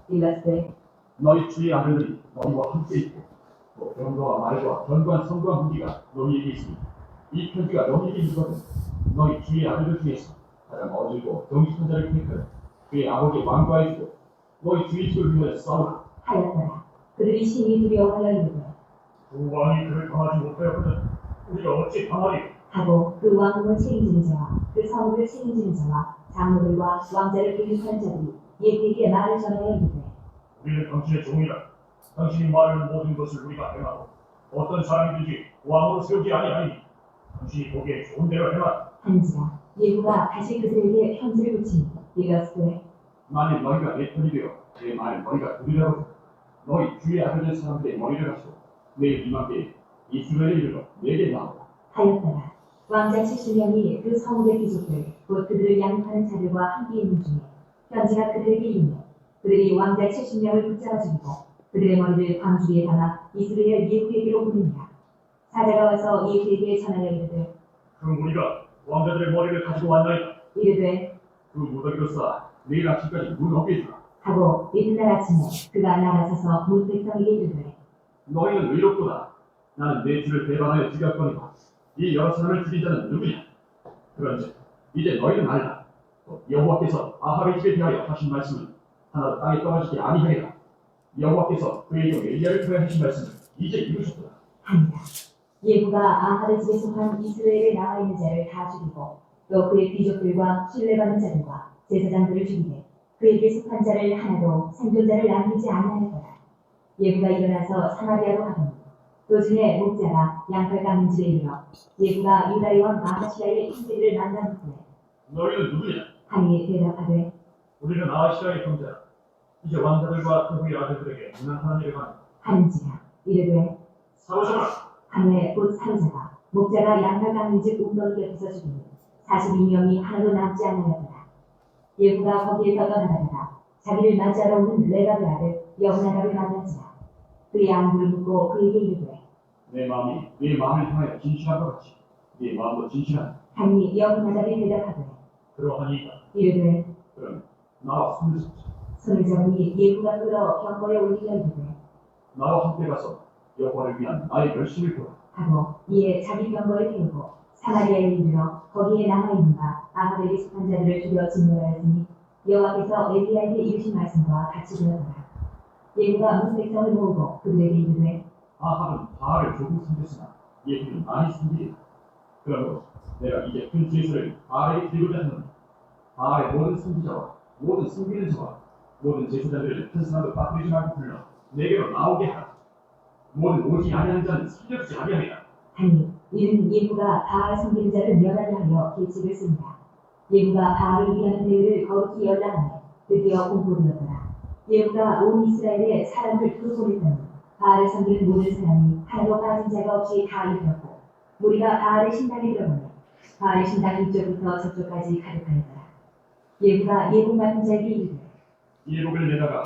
일렀으되 너희 주의 아들들이 너희와 함께 있고 또 병거와 말과 견고한 성과 무기가 너희에게 있으니 이 편지가 너희에게 있거든. 너희 주의 아들들 중에서 가장 어질고 정직한 자를 택하여 그의 아버지의 왕좌에 두고 너희 주의 집을 위하여 싸우라 하였더라. 그들이 심히 두려워하여 이르되 두 왕이 그를 당하지 못하였거든 우리가 어찌 당하리? 하고 그 왕궁을 책임지는 자와 그 성읍을 책임지는 자와 장로들과 왕자를 교육하는 자들이 예후에게 말을 전하여 이르되 우리는 당신의 종이라. 당신이 말하는 모든 것을 우리가 행하고 어떤 사람이든지 왕으로 세우지 아니하니 당신이 보기에 좋은 대로 행하라. 한지라. 예후가 다시 그들에게 편지를 붙이니 이르렀으되 만일 너희가 내 편이 되어 내 말을 너희가 들으려고 너희 주의 아들된 사람들의 머리를 가지고 내일 이맘때 이스라엘에 이르러 내게 나오라. 하였더라. 왕자 70명이 그 성읍의 귀족들 곧 그들을 양육하는 자들과 함께 있는 중에 편지가 그들에게 이르며 그들이 왕자 70명을 붙잡아 죽이고 그들의 머리를 광주리에 담아 이스라엘 예후에게로 보냅니다. 사자가 와서 예후에게 전하여 이르되 그럼 우리가 왕자들의 머리를 가지고 왔나이다. 이르되 그 무더기로 쌓아 내일 아침까지 문 어귀에 두라. 하고 이튿날 아침에 그가 나가서서 문 백성에게 이르되 너희는 의롭도다. 나는 내 주를 배반하여 죽였거니와 이 여러 사람을 죽인 자는 누구냐? 그런즉 이제 너희는 알라. 또 여호와께서 아합의 집에 대하여 하신 말씀은 하나도 땅에 떨어지지 아니하리라. 여호와께서 그의 종 엘리야를 통해 하신 말씀을 이제 이루셨도다. 하니라. 예후가 아합의 집에 속한 이스라엘에 나와 있는 자를 다 죽이고 또 그의 귀족들과 신뢰받는 자들과 제사장들을 죽이되 그에게 속한 자를 하나도 생존자를 남기지 아니하였더라. 예후가 일어나서 사마리아로 가더니 도중에 목자가 양털 깎는 집에 이르러 예후가 유다의 왕 아하시아의 형제를 만난 후에 너희는 누구냐? 하니 대답하되 우리는 아시아의 형제라. 이제 왕자들과 그의 아들들에게 무난한 일을 하는 하는지라. 이르되 사로잡아라. 하늘에 곧 사로잡아 목자가 양털 깎는 집 웅덩이 곁에서 죽이니 42명이 하나도 남지 아니하였더라. 예후가 거기에서 떠나다가 자기를 맞이하러 오는 레갑의 아들 여호나답을 만난지라. 그의 안부를 묻고 그에게 이르되 내 마음이 네 마음을 향하여 진실한 것 같이 네 마음도 진실하다. 하니 여호나답이 대답하되 그러하니이다. 이르되 그러면 나와 손을 잡자. 손을 잡으니 예후가 끌어 경거에 올리려 이르되 나와 함께 가서 여호와를 위한 나의 열심을 보라. 하고 이에 자기 경거에 태우고 사마리아에 이르러 거기에 남아있는가 아합에게 속한 자들을 죽여 진멸하였으니 여호와께서 엘리야에게 이르신 말씀과 같이 되었더라. 예후가 문 백성을 모으고 그들에게 이르되 아합은 바알을 조금 섬겼으나 예후는 많이 섬기리라. 그러므로 내가 이제 큰 제사를 바알에게 드리고자 하노니 바알의 모든 선지자와 모든 섬기는 자와 모든 제사장들을 한 사람도 빠뜨리지 말고 불러 내게로 나오게 하라. 모든 오지 아니하는 자는 살려주지 아니하리라. 하니 이는 예후가 바알 섬기는 자를 멸하려 하여 계책을 씁니다. 예후가 바알을 위하는 대회를 거룩히 열람하며 드디어 공포되었더라. 예후가 온 이스라엘에 사람을 두루 보냈더니 바알을 섬기는 모든 사람이 하나도 빠진 자가 없이 다 이르렀고 무리가 바알의 신당에 들어가며 바알의 신당 이쪽부터 저쪽까지 가득하였더라. 예후가 예복 맡은 자에게 이르되 예복을 내다가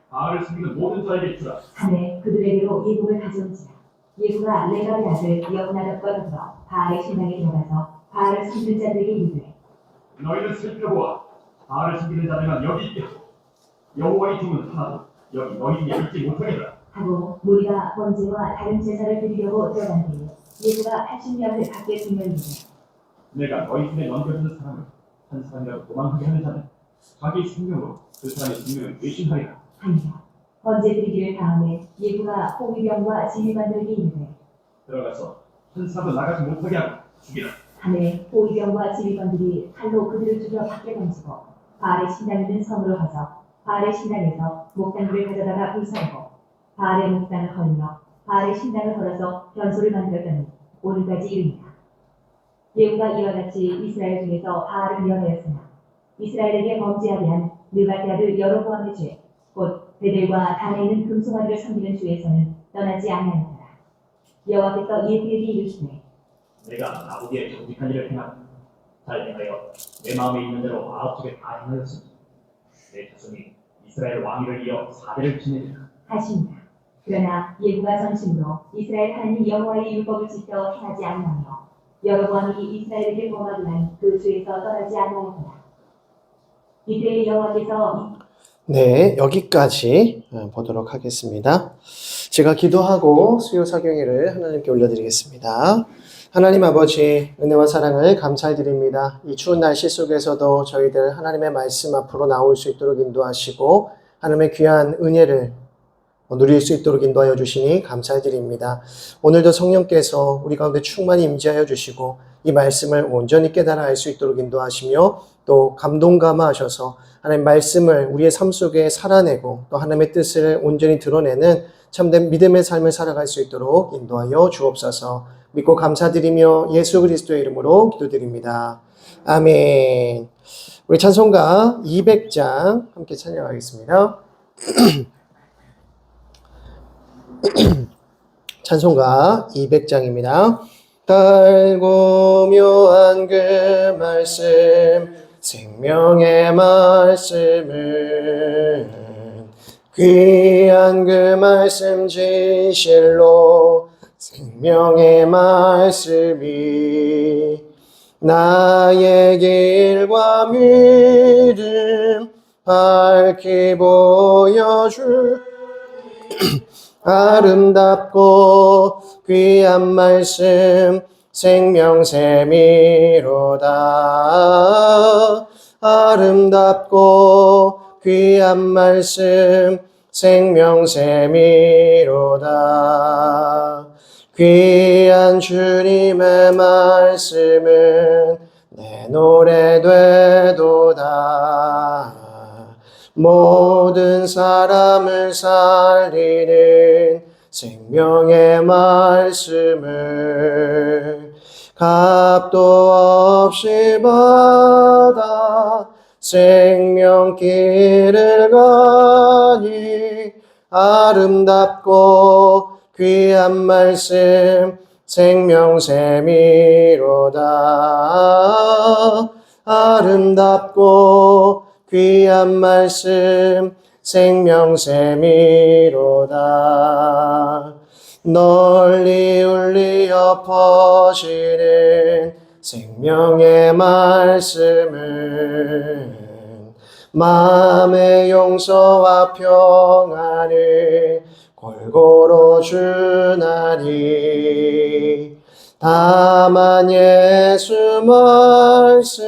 바알을 섬기는 모든 자에게 주라. 하매 그들에게로 예복을 가져온지라. 예후가 레갑의 아들 여호나답과 더불어 바알의 신당에 들어가서 바알을 섬기는 자들에게 이르되 너희는 살펴보아. 바알을 섬기는 자들만 여기 있게 하고 여호와의 종은 하나도 여기 너희 중에 있지 못하겠다. 하고 무리가 번제와 다른 제사를 드리려고 들어간 뒤에 예후가 80명을 밖에 두며 이르되 내가 너희 손에 넘겨주는 사람을 한 사람이라도 도망하게 하는 자는 자기 생명으로 그 사람의 생명을 대신하리라. 하니라. 번제 드리기를 다음에 예후가 호위병과 지휘관들에게 이르되 들어가서 한 사람도 나가지 못하게 하고 죽이라. 하매 호위병과 지휘관들이 칼로 그들을 죽여 밖에 던지고 바알의 신당 있는 성으로 가서 바알의 신당에서 목당들을 가져다가 불사르고 바알의 목당을 헐며 바알의 신당을 헐어서 변소를 만들었더니 오늘까지 이릅니다. 예후가 이와 같이 이스라엘 중에서 바알을 멸하였으나 이스라엘에게 범죄하게 한 느바트 아들 여로보암의 죄 곧 베델과 단에 있는 금송아지를 섬기는 죄에서는 떠나지 아니하였더라. 여호와께서 예후에게 이르시되 내가 아버지의 정직한 일을 행하고 잘 행하여 내 마음에 있는 대로 아합 집에 다 행하였으니 내 자손이 이스라엘 왕위를 이어 4대를 지내리라. 하시니라. 그러나 예후가 전심으로 이스라엘 하나님 여호와의 율법을 지켜 행하지 아니하며 여로보암이 이스라엘에게 범하게 한 그 죄에서 떠나지 아니하였더라. 이때 여호와께서 네, 여기까지 보도록 하겠습니다. 제가 기도하고 수요 사경회를 하나님께 올려드리겠습니다. 하나님 아버지, 은혜와 사랑을 감사드립니다. 이 추운 날씨 속에서도 저희들 하나님의 말씀 앞으로 나올 수 있도록 인도하시고 하나님의 귀한 은혜를 누릴 수 있도록 인도하여 주시니 감사드립니다. 오늘도 성령께서 우리 가운데 충만히 임재하여 주시고 이 말씀을 온전히 깨달아 알 수 있도록 인도하시며 또 감동감화하셔서 하나님의 말씀을 우리의 삶 속에 살아내고 또 하나님의 뜻을 온전히 드러내는 참된 믿음의 삶을 살아갈 수 있도록 인도하여 주옵소서. 믿고 감사드리며 예수 그리스도의 이름으로 기도드립니다. 아멘. 우리 찬송가 200장 함께 찬양하겠습니다. 찬송가 200장입니다. 달고 묘한 그 말씀, 생명의 말씀은 귀한 그 말씀 진실로 생명의 말씀이 나의 길과 믿음 밝히 보여줄 아름답고 귀한 말씀 생명샘이로다. 아름답고 귀한 말씀 생명샘이로다. 귀한 주님의 말씀은 내 노래 되도다. 모든 사람을 살리는 생명의 말씀을 값도 없이 받아 생명길을 가니 아름답고 귀한 말씀 생명샘이로다. 아름답고 귀한 말씀 생명샘이로다. 널리 울리어 퍼지는 생명의 말씀은 마음의 용서와 평안을 골고루 주나니 다만 예수 말씀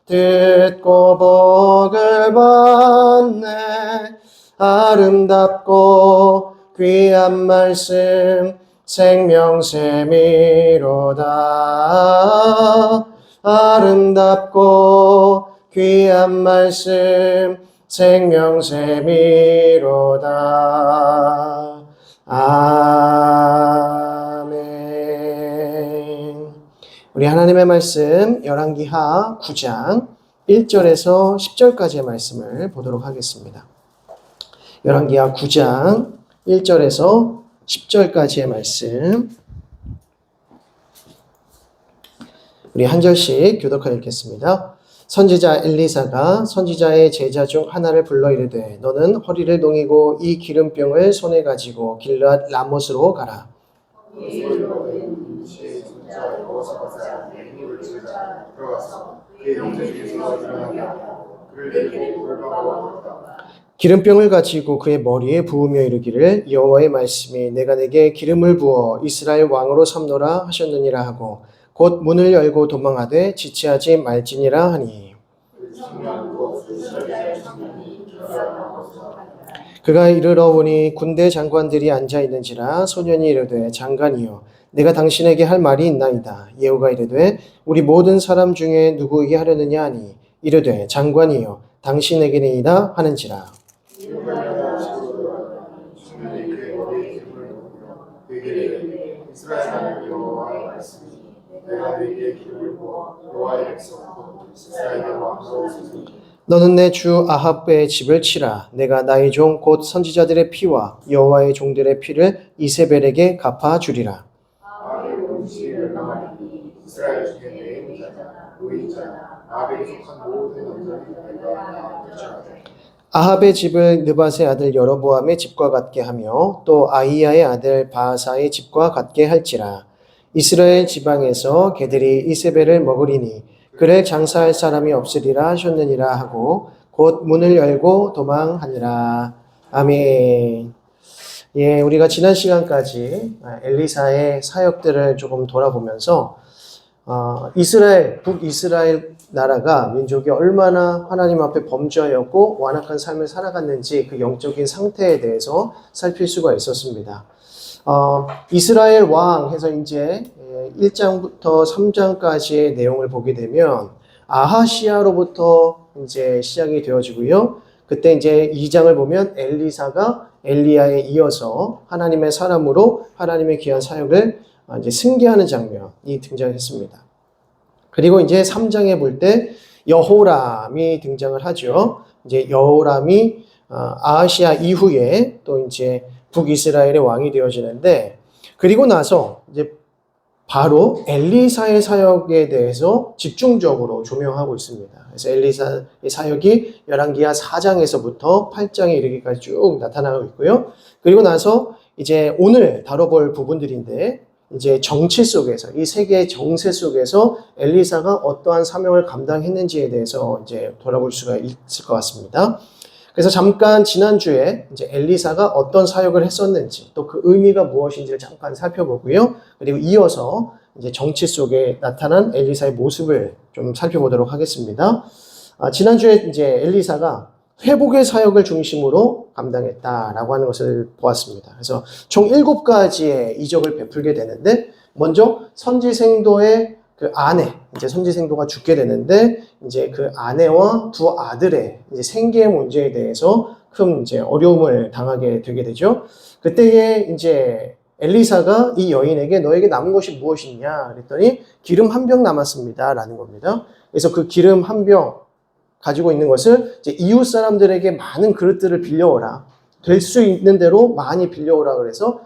듣고 복을 받네. 아름답고 귀한 말씀 생명샘이로다. 아름답고 귀한 말씀 생명샘이로다. 아멘. 우리 하나님의 말씀 열왕기하 9장 1절에서 10절까지의 말씀을 보도록 하겠습니다. 열왕기하 9장 1절에서 10절까지의 말씀 우리 한 절씩 교독하여 읽겠습니다. 선지자 엘리사가 선지자의 제자 중 하나를 불러 이르되 너는 허리를 동이고 이 기름병을 손에 가지고 길르앗 라못으로 가라. 기름병을 가지고 그의 머리에 부으며 이르기를 여호와의 말씀이 내가 내게 기름을 부어 이스라엘 왕으로 삼노라 하셨느니라 하고 곧 문을 열고 도망하되 지체하지 말지니라 하니 그가 이르러 보니 군대 장관들이 앉아 있는지라 소년이 이르되 장관이여 내가 당신에게 할 말이 있나이다. 예후가 이르되 우리 모든 사람 중에 누구에게 하려느냐 하니 이르되 장관이여 당신에게니이다 하는지라. 너는 내 주 아합의 집을 치라. 내가 나의 종 곧 선지자들의 피와 여호와의 종들의 피를 이세벨에게 갚아 주리라. 아합의 집을 느밧의 아들 여로보암의 집과 같게 하며 또 아히야의 아들 바하사의 집과 같게 할지라. 이스라엘 지방에서 개들이 이세벨을 먹으리니 그를 장사할 사람이 없으리라 하셨느니라 하고 곧 문을 열고 도망하니라. 아멘. 예, 우리가 지난 시간까지 엘리사의 사역들을 조금 돌아보면서 북이스라엘 나라가 민족이 얼마나 하나님 앞에 범죄하였고 완악한 삶을 살아갔는지 그 영적인 상태에 대해서 살필 수가 있었습니다. 이스라엘 왕 해서 이제 1장부터 3장까지의 내용을 보게 되면 아하시아로부터 이제 시작이 되어지고요. 그때 이제 2장을 보면 엘리사가 엘리야에 이어서 하나님의 사람으로 하나님의 귀한 사역을 이제 승계하는 장면이 등장했습니다. 그리고 이제 3장에 볼 때 여호람이 등장을 하죠. 이제 여호람이 아하시아 이후에 또 이제 북이스라엘의 왕이 되어지는데, 그리고 나서 이제 바로 엘리사의 사역에 대해서 집중적으로 조명하고 있습니다. 그래서 엘리사의 사역이 열왕기하 4장에서부터 8장에 이르기까지 쭉 나타나고 있고요. 그리고 나서 이제 오늘 다뤄볼 부분들인데, 이제 정치 속에서, 이 세계의 정세 속에서 엘리사가 어떠한 사명을 감당했는지에 대해서 이제 돌아볼 수가 있을 것 같습니다. 그래서 잠깐 지난주에 이제 엘리사가 어떤 사역을 했었는지, 또 그 의미가 무엇인지를 잠깐 살펴보고요. 그리고 이어서 이제 정치 속에 나타난 엘리사의 모습을 좀 살펴보도록 하겠습니다. 지난주에 이제 엘리사가 회복의 사역을 중심으로 감당했다라고 하는 것을 보았습니다. 그래서 총 7가지의 이적을 베풀게 되는데, 먼저 선지생도의 그 아내, 이제 선지생도가 죽게 되는데, 이제 그 아내와 두 아들의 이제 생계의 문제에 대해서 큰 이제 어려움을 당하게 되게 되죠. 그때에 이제 엘리사가 이 여인에게 너에게 남은 것이 무엇이냐 그랬더니 기름 한 병 남았습니다라는 겁니다. 그래서 그 기름 한 병 가지고 있는 것을 이제 이웃 사람들에게 많은 그릇들을 빌려오라. 될 수 있는 대로 많이 빌려오라 그래서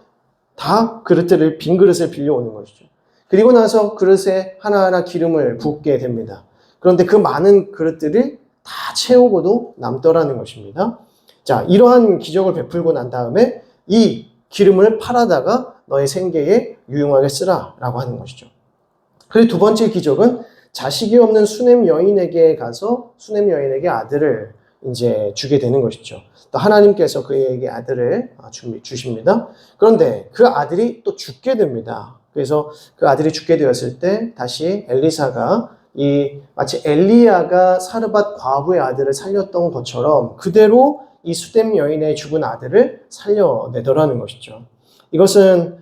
다 그릇들을, 빈 그릇을 빌려오는 것이죠. 그리고 나서 그릇에 하나하나 기름을 붓게 됩니다. 그런데 그 많은 그릇들을 다 채우고도 남더라는 것입니다. 자, 이러한 기적을 베풀고 난 다음에 이 기름을 팔아다가 너의 생계에 유용하게 쓰라라고 하는 것이죠. 그리고 두 번째 기적은 자식이 없는 수냄 여인에게 가서 수냄 여인에게 아들을 이제 주게 되는 것이죠. 또 하나님께서 그에게 아들을 주십니다. 그런데 그 아들이 또 죽게 됩니다. 그래서 그 아들이 죽게 되었을 때 다시 엘리사가 마치 엘리야가 사르밧 과부의 아들을 살렸던 것처럼 그대로 이 수뎀 여인의 죽은 아들을 살려내더라는 것이죠. 이것은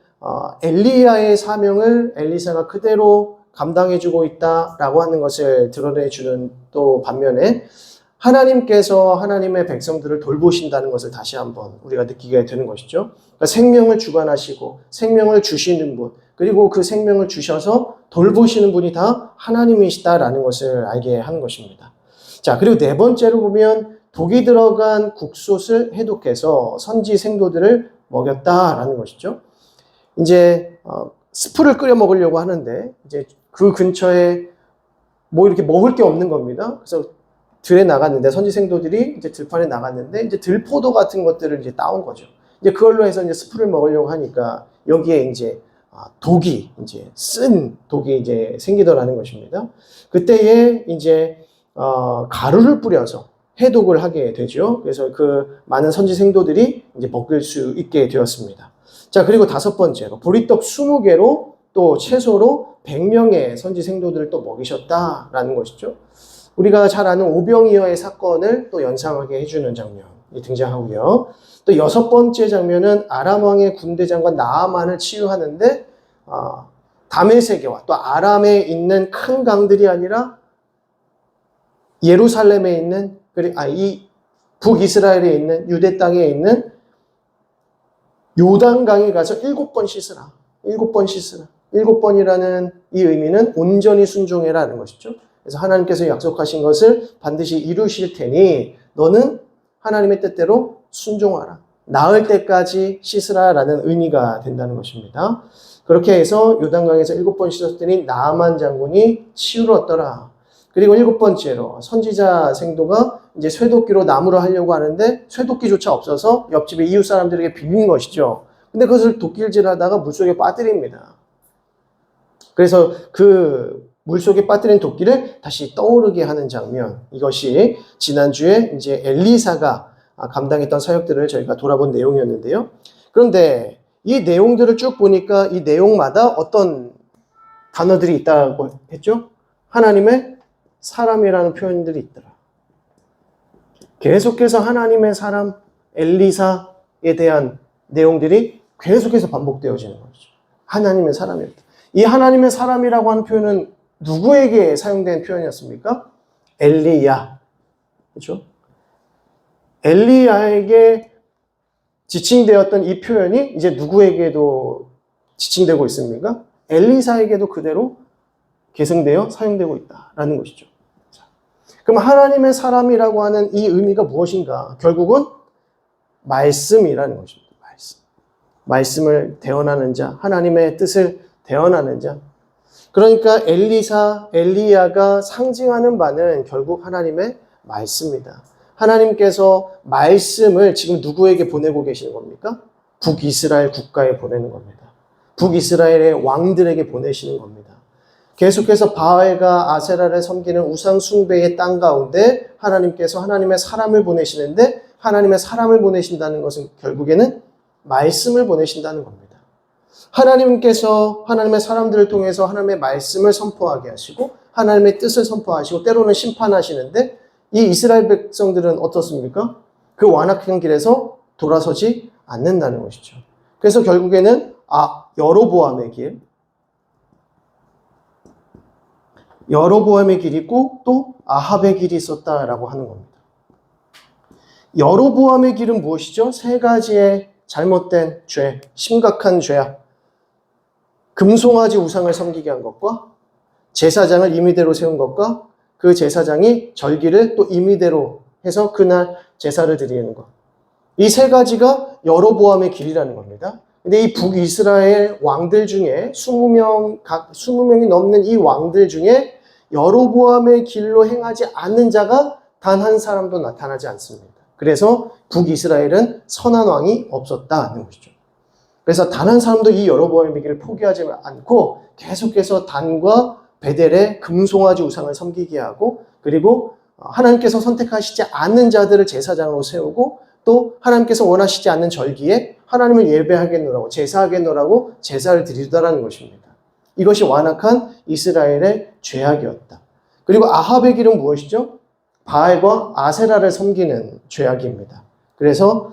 엘리야의 사명을 엘리사가 그대로 감당해주고 있다라고 하는 것을 드러내주는 또 반면에 하나님께서 하나님의 백성들을 돌보신다는 것을 다시 한번 우리가 느끼게 되는 것이죠. 그러니까 생명을 주관하시고 생명을 주시는 분, 그리고 그 생명을 주셔서 돌보시는 분이 다 하나님이시다라는 것을 알게 하는 것입니다. 자, 그리고 네 번째로 보면 독이 들어간 국솥을 해독해서 선지 생도들을 먹였다라는 것이죠. 이제 스프를 끓여 먹으려고 하는데 이제 그 근처에 뭐 이렇게 먹을 게 없는 겁니다. 그래서 들에 나갔는데 선지 생도들이 이제 들판에 나갔는데 이제 들포도 같은 것들을 이제 따온 거죠. 이제 그걸로 해서 이제 스프를 먹으려고 하니까 여기에 이제 독이 이제 쓴 독이 이제 생기더라는 것입니다. 그때에 이제 가루를 뿌려서 해독을 하게 되죠. 그래서 그 많은 선지 생도들이 이제 먹을 수 있게 되었습니다. 자, 그리고 다섯 번째로 보리떡 20개로 또 채소로 100명의 선지 생도들을 또 먹이셨다라는 것이죠. 우리가 잘 아는 오병이어의 사건을 또 연상하게 해주는 장면이 등장하고요. 또 여섯 번째 장면은 아람 왕의 군대 장관 나아만을 치유하는데 다메섹에와 또 아람에 있는 큰 강들이 아니라 예루살렘에 있는 이 북이스라엘에 있는 유대 땅에 있는 요단강에 가서 7번 씻으라. 7번 씻으라. 7번이라는 이 의미는 온전히 순종해라는 것이죠. 그래서 하나님께서 약속하신 것을 반드시 이루실 테니 너는 하나님의 뜻대로 순종하라. 나을 때까지 씻으라라는 의미가 된다는 것입니다. 그렇게 해서 요단강에서 7번 씻었더니 나아만 장군이 치유를 얻더라. 그리고 7번째로 선지자 생도가 이제 쇠도끼로 나무를 하려고 하는데 쇠도끼조차 없어서 옆집에 이웃 사람들에게 빌린 것이죠. 근데 그것을 도끼질하다가 물속에 빠뜨립니다. 그래서 그 물속에 빠뜨린 도끼를 다시 떠오르게 하는 장면. 이것이 지난주에 이제 엘리사가 감당했던 사역들을 저희가 돌아본 내용이었는데요. 그런데 이 내용들을 쭉 보니까 이 내용마다 어떤 단어들이 있다고 했죠? 하나님의 사람이라는 표현들이 있더라. 계속해서 하나님의 사람, 엘리사에 대한 내용들이 계속해서 반복되어지는 거죠. 하나님의 사람이었다. 이 하나님의 사람이라고 하는 표현은 누구에게 사용된 표현이었습니까? 엘리야. 그렇죠? 엘리야에게 지칭되었던 이 표현이 이제 누구에게도 지칭되고 있습니까? 엘리사에게도 그대로 계승되어 사용되고 있다라는 것이죠. 자, 그럼 하나님의 사람이라고 하는 이 의미가 무엇인가? 결국은 말씀이라는 것입니다. 말씀을 대언하는 자, 하나님의 뜻을 대언하는 자. 그러니까 엘리야가 상징하는 바는 결국 하나님의 말씀이다. 하나님께서 말씀을 지금 누구에게 보내고 계시는 겁니까? 북이스라엘 국가에 보내는 겁니다. 북이스라엘의 왕들에게 보내시는 겁니다. 계속해서 바알과 아세라를 섬기는 우상 숭배의 땅 가운데 하나님께서 하나님의 사람을 보내시는데 하나님의 사람을 보내신다는 것은 결국에는 말씀을 보내신다는 겁니다. 하나님께서 하나님의 사람들을 통해서 하나님의 말씀을 선포하게 하시고 하나님의 뜻을 선포하시고 때로는 심판하시는데 이 이스라엘 백성들은 어떻습니까? 그 완악한 길에서 돌아서지 않는다는 것이죠. 그래서 결국에는 여로보암의 길이 있고 또 아합의 길이 있었다라고 하는 겁니다. 여로보암의 길은 무엇이죠? 세 가지의 잘못된 죄, 심각한 죄악. 금송아지 우상을 섬기게 한 것과 제사장을 임의대로 세운 것과 그 제사장이 절기를 또 임의대로 해서 그날 제사를 드리는 것. 이 세 가지가 여로보암의 길이라는 겁니다. 근데 이 북이스라엘 왕들 중에 20명이 넘는 이 왕들 중에 여로보암의 길로 행하지 않는 자가 단 한 사람도 나타나지 않습니다. 그래서 북이스라엘은 선한 왕이 없었다는 것이죠. 그래서 단 한 사람도 이 여로보암의 길을 포기하지 않고 계속해서 단과 베델의 금송아지 우상을 섬기게 하고 그리고 하나님께서 선택하시지 않는 자들을 제사장으로 세우고 또 하나님께서 원하시지 않는 절기에 하나님을 예배하겠노라고 제사하겠노라고 제사를 드리더라는 것입니다. 이것이 완악한 이스라엘의 죄악이었다. 그리고 아합의 길은 무엇이죠? 바알과 아세라를 섬기는 죄악입니다. 그래서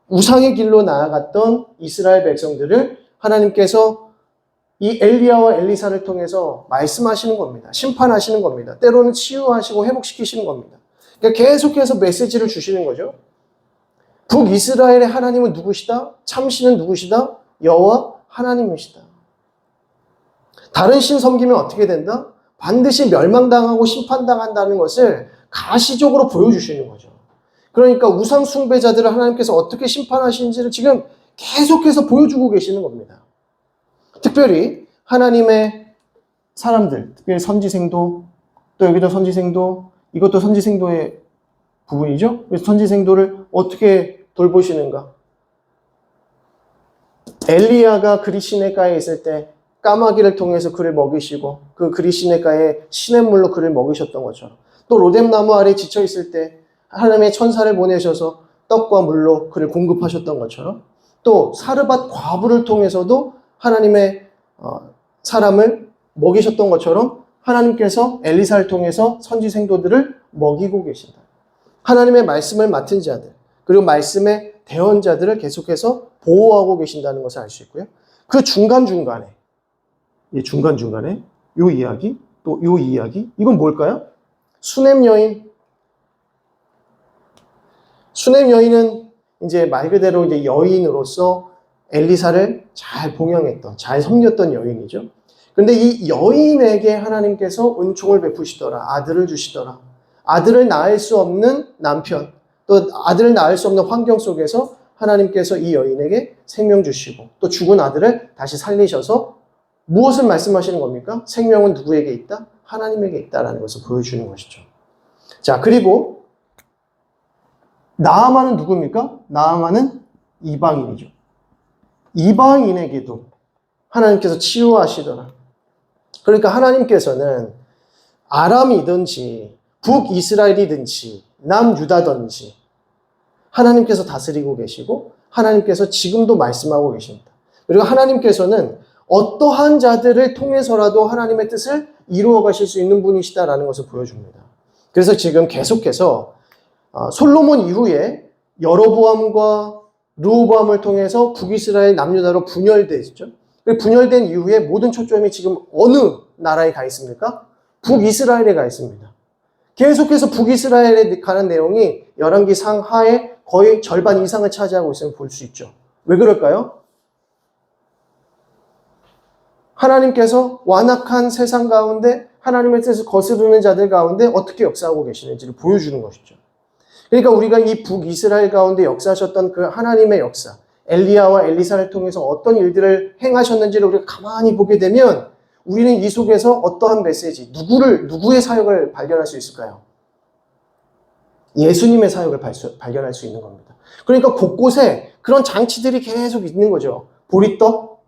우상의 길로 나아갔던 이스라엘 백성들을 하나님께서 이 엘리야와 엘리사를 통해서 말씀하시는 겁니다. 심판하시는 겁니다. 때로는 치유하시고 회복시키시는 겁니다. 그러니까 계속해서 메시지를 주시는 거죠. 북이스라엘의 하나님은 누구시다? 참신은 누구시다? 여호와 하나님이시다. 다른 신 섬기면 어떻게 된다? 반드시 멸망당하고 심판당한다는 것을 가시적으로 보여주시는 거죠. 그러니까 우상 숭배자들을 하나님께서 어떻게 심판하시는지를 지금 계속해서 보여주고 계시는 겁니다. 특별히 하나님의 사람들, 특별히 선지생도, 또 여기도 선지생도, 이것도 선지생도의 부분이죠. 그래서 선지생도를 어떻게 돌보시는가? 엘리야가 그리 시내가에 있을 때 까마귀를 통해서 그를 먹이시고 그 그리 시내가에 시냇물로 그를 먹이셨던 것처럼 또 로뎀나무 아래 지쳐 있을 때 하나님의 천사를 보내셔서 떡과 물로 그를 공급하셨던 것처럼 또 사르밧 과부를 통해서도 하나님의 사람을 먹이셨던 것처럼 하나님께서 엘리사를 통해서 선지생도들을 먹이고 계신다. 하나님의 말씀을 맡은 자들 그리고 말씀의 대언자들을 계속해서 보호하고 계신다는 것을 알 수 있고요. 그 중간중간에 이 중간중간에 요 이야기 또 요 이야기 이건 뭘까요? 수넴 여인은 이제 말 그대로 이제 여인으로서 엘리사를 잘 봉양했던, 잘 섬겼던 여인이죠. 그런데 이 여인에게 하나님께서 은총을 베푸시더라. 아들을 주시더라. 아들을 낳을 수 없는 남편, 또 아들을 낳을 수 없는 환경 속에서 하나님께서 이 여인에게 생명 주시고 또 죽은 아들을 다시 살리셔서 무엇을 말씀하시는 겁니까? 생명은 누구에게 있다? 하나님에게 있다라는 것을 보여주는 것이죠. 자, 그리고 나아만은 누굽니까? 나아만은 이방인이죠. 이방인에게도 하나님께서 치유하시더라. 그러니까 하나님께서는 아람이든지 북이스라엘이든지 남유다든지 하나님께서 다스리고 계시고 하나님께서 지금도 말씀하고 계십니다. 그리고 하나님께서는 어떠한 자들을 통해서라도 하나님의 뜻을 이루어 가실 수 있는 분이시다라는 것을 보여줍니다. 그래서 지금 계속해서 솔로몬 이후에 여로보암과 르호보암을 통해서 북이스라엘 남유다로 분열되죠. 분열된 이후에 모든 초점이 지금 어느 나라에 가 있습니까? 북이스라엘에 가 있습니다. 계속해서 북이스라엘에 가는 내용이 열왕기 상하의 거의 절반 이상을 차지하고 있음을 볼 수 있죠. 왜 그럴까요? 하나님께서 완악한 세상 가운데 하나님의 뜻을 거스르는 자들 가운데 어떻게 역사하고 계시는지를 보여주는 것이죠. 그러니까 우리가 이 북이스라엘 가운데 역사하셨던 그 하나님의 역사, 엘리야와 엘리사를 통해서 어떤 일들을 행하셨는지를 우리가 가만히 보게 되면 우리는 이 속에서 어떠한 메시지, 누구의 사역을 발견할 수 있을까요? 예수님의 사역을 발견할 수 있는 겁니다. 그러니까 곳곳에 그런 장치들이 계속 있는 거죠. 보리떡,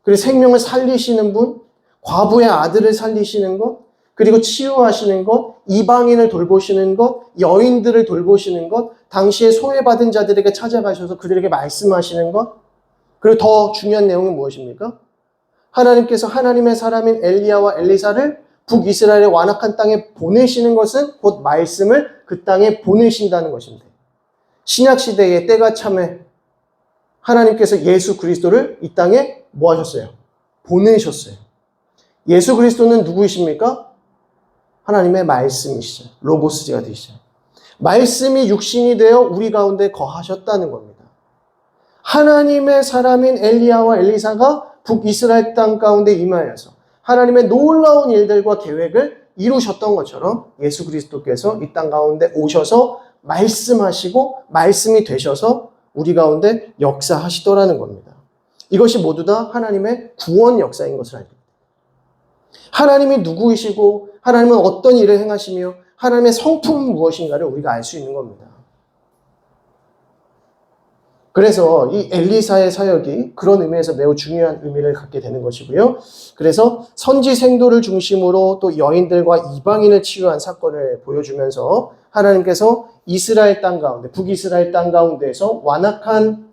그리고 생명을 살리시는 분, 과부의 아들을 살리시는 것, 그리고 치유하시는 것, 이방인을 돌보시는 것, 여인들을 돌보시는 것, 당시에 소외받은 자들에게 찾아가셔서 그들에게 말씀하시는 것, 그리고 더 중요한 내용은 무엇입니까? 하나님께서 하나님의 사람인 엘리야와 엘리사를 북이스라엘의 완악한 땅에 보내시는 것은 곧 말씀을 그 땅에 보내신다는 것입니다. 신약시대의 때가 참에 하나님께서 예수 그리스도를 이 땅에 뭐 하셨어요? 보내셨어요. 예수 그리스도는 누구이십니까? 하나님의 말씀이시죠. 로고스가 되시죠. 말씀이 육신이 되어 우리 가운데 거하셨다는 겁니다. 하나님의 사람인 엘리야와 엘리사가 북이스라엘 땅 가운데 임하여서 하나님의 놀라운 일들과 계획을 이루셨던 것처럼 예수 그리스도께서 이 땅 가운데 오셔서 말씀하시고 말씀이 되셔서 우리 가운데 역사하시더라는 겁니다. 이것이 모두 다 하나님의 구원 역사인 것을 알게 됩니다. 하나님이 누구이시고 하나님은 어떤 일을 행하시며 하나님의 성품은 무엇인가를 우리가 알 수 있는 겁니다. 그래서 이 엘리사의 사역이 그런 의미에서 매우 중요한 의미를 갖게 되는 것이고요. 그래서 선지 생도를 중심으로 또 여인들과 이방인을 치유한 사건을 보여주면서 하나님께서 이스라엘 땅 가운데, 북이스라엘 땅 가운데에서 완악한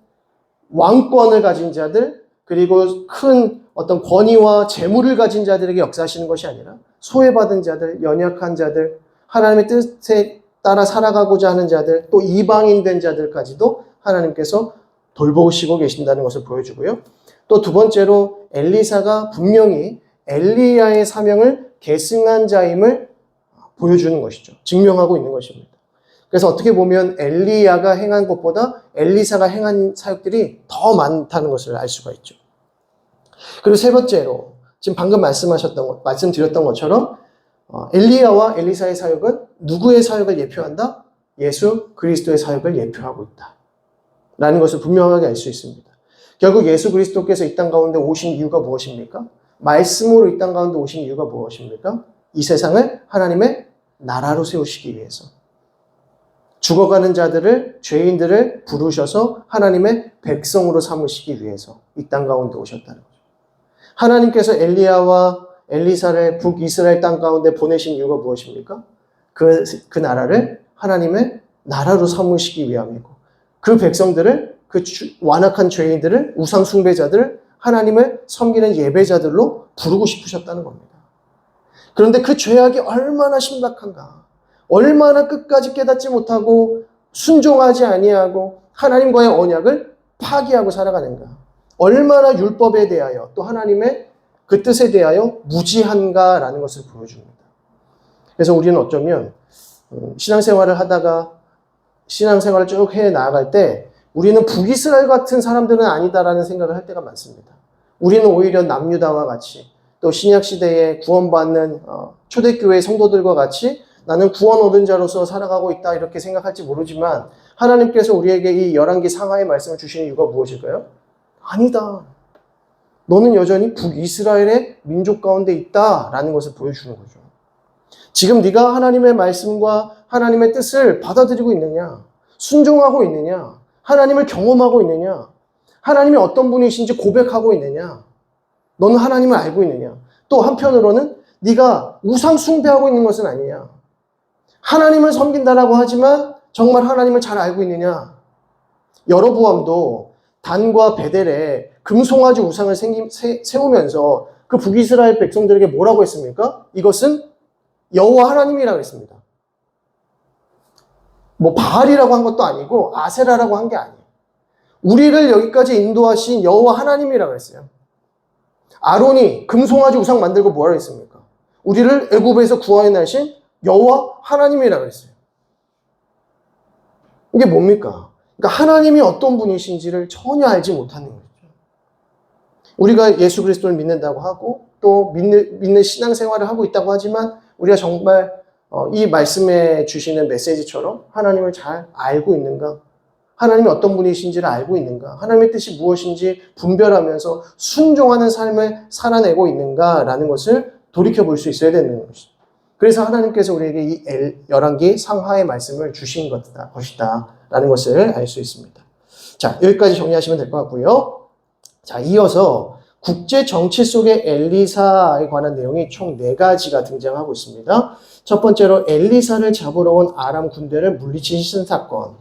왕권을 가진 자들, 그리고 큰 어떤 권위와 재물을 가진 자들에게 역사하시는 것이 아니라 소외받은 자들, 연약한 자들, 하나님의 뜻에 따라 살아가고자 하는 자들, 또 이방인 된 자들까지도 하나님께서 돌보시고 계신다는 것을 보여주고요. 또 두 번째로 엘리사가 분명히 엘리야의 사명을 계승한 자임을 보여주는 것이죠. 증명하고 있는 것입니다. 그래서 어떻게 보면 엘리야가 행한 것보다 엘리사가 행한 사역들이 더 많다는 것을 알 수가 있죠. 그리고 세 번째로 지금 방금 말씀드렸던 것처럼 엘리야와 엘리사의 사역은 누구의 사역을 예표한다? 예수 그리스도의 사역을 예표하고 있다. 라는 것을 분명하게 알 수 있습니다. 결국 예수 그리스도께서 이 땅 가운데 오신 이유가 무엇입니까? 말씀으로 이 땅 가운데 오신 이유가 무엇입니까? 이 세상을 하나님의 나라로 세우시기 위해서. 죽어가는 자들을, 죄인들을 부르셔서 하나님의 백성으로 삼으시기 위해서 이 땅 가운데 오셨다는 거죠. 하나님께서 엘리야와 엘리사를 북이스라엘 땅 가운데 보내신 이유가 무엇입니까? 그 나라를 하나님의 나라로 삼으시기 위함이고 그 백성들을, 그 완악한 죄인들을, 우상 숭배자들을 하나님을 섬기는 예배자들로 부르고 싶으셨다는 겁니다. 그런데 그 죄악이 얼마나 심각한가, 얼마나 끝까지 깨닫지 못하고 순종하지 아니하고 하나님과의 언약을 파기하고 살아가는가, 얼마나 율법에 대하여 또 하나님의 그 뜻에 대하여 무지한가라는 것을 보여줍니다. 그래서 우리는 어쩌면 신앙생활을 하다가 신앙생활을 쭉 해 나아갈 때 우리는 북이스라엘 같은 사람들은 아니다라는 생각을 할 때가 많습니다. 우리는 오히려 남유다와 같이 또 신약시대에 구원받는 초대교회 성도들과 같이 나는 구원 얻은 자로서 살아가고 있다 이렇게 생각할지 모르지만 하나님께서 우리에게 이 열왕기 상하의 말씀을 주시는 이유가 무엇일까요? 아니다. 너는 여전히 북이스라엘의 민족 가운데 있다라는 것을 보여주는 거죠. 지금 네가 하나님의 말씀과 하나님의 뜻을 받아들이고 있느냐? 순종하고 있느냐? 하나님을 경험하고 있느냐? 하나님이 어떤 분이신지 고백하고 있느냐? 너는 하나님을 알고 있느냐? 또 한편으로는 네가 우상 숭배하고 있는 것은 아니냐. 하나님을 섬긴다라고 하지만 정말 하나님을 잘 알고 있느냐. 여로보암도 단과 베델에 금송아지 우상을 세우면서 그 북이스라엘 백성들에게 뭐라고 했습니까? 이것은 여호와 하나님이라고 했습니다. 뭐 바알이라고 한 것도 아니고 아세라라고 한 게 아니에요. 우리를 여기까지 인도하신 여호와 하나님이라고 했어요. 아론이 금송아지 우상 만들고 뭐라고 했습니까? 우리를 애굽에서 구원하신 여호와 하나님이라고 했어요. 이게 뭡니까? 그러니까 하나님이 어떤 분이신지를 전혀 알지 못하는 거죠. 우리가 예수 그리스도를 믿는다고 하고 또 믿는 신앙생활을 하고 있다고 하지만 우리가 정말 이 말씀에 주시는 메시지처럼 하나님을 잘 알고 있는가? 하나님이 어떤 분이신지를 알고 있는가? 하나님의 뜻이 무엇인지 분별하면서 순종하는 삶을 살아내고 있는가라는 것을 돌이켜볼 수 있어야 되는 것이죠. 그래서 하나님께서 우리에게 이 열왕기 상하의 말씀을 주신 것이다 라는 것을 알 수 있습니다. 자, 여기까지 정리하시면 될 것 같고요. 자, 이어서 국제 정치 속의 엘리사에 관한 내용이 총 4가지가 등장하고 있습니다. 첫 번째로 엘리사를 잡으러 온 아람 군대를 물리치신 사건,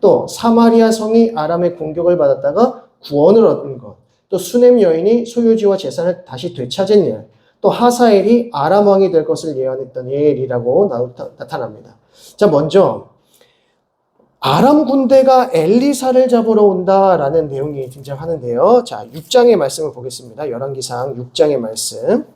또 사마리아 성이 아람의 공격을 받았다가 구원을 얻은 것, 또 수넴 여인이 소유지와 재산을 다시 되찾은 일, 또 하사엘이 아람 왕이 될 것을 예언했던 일이라고 나타납니다. 자, 먼저 아람 군대가 엘리사를 잡으러 온다라는 내용이 등장하는데요. 자, 6장의 말씀을 보겠습니다. 열왕기상 6장의 말씀.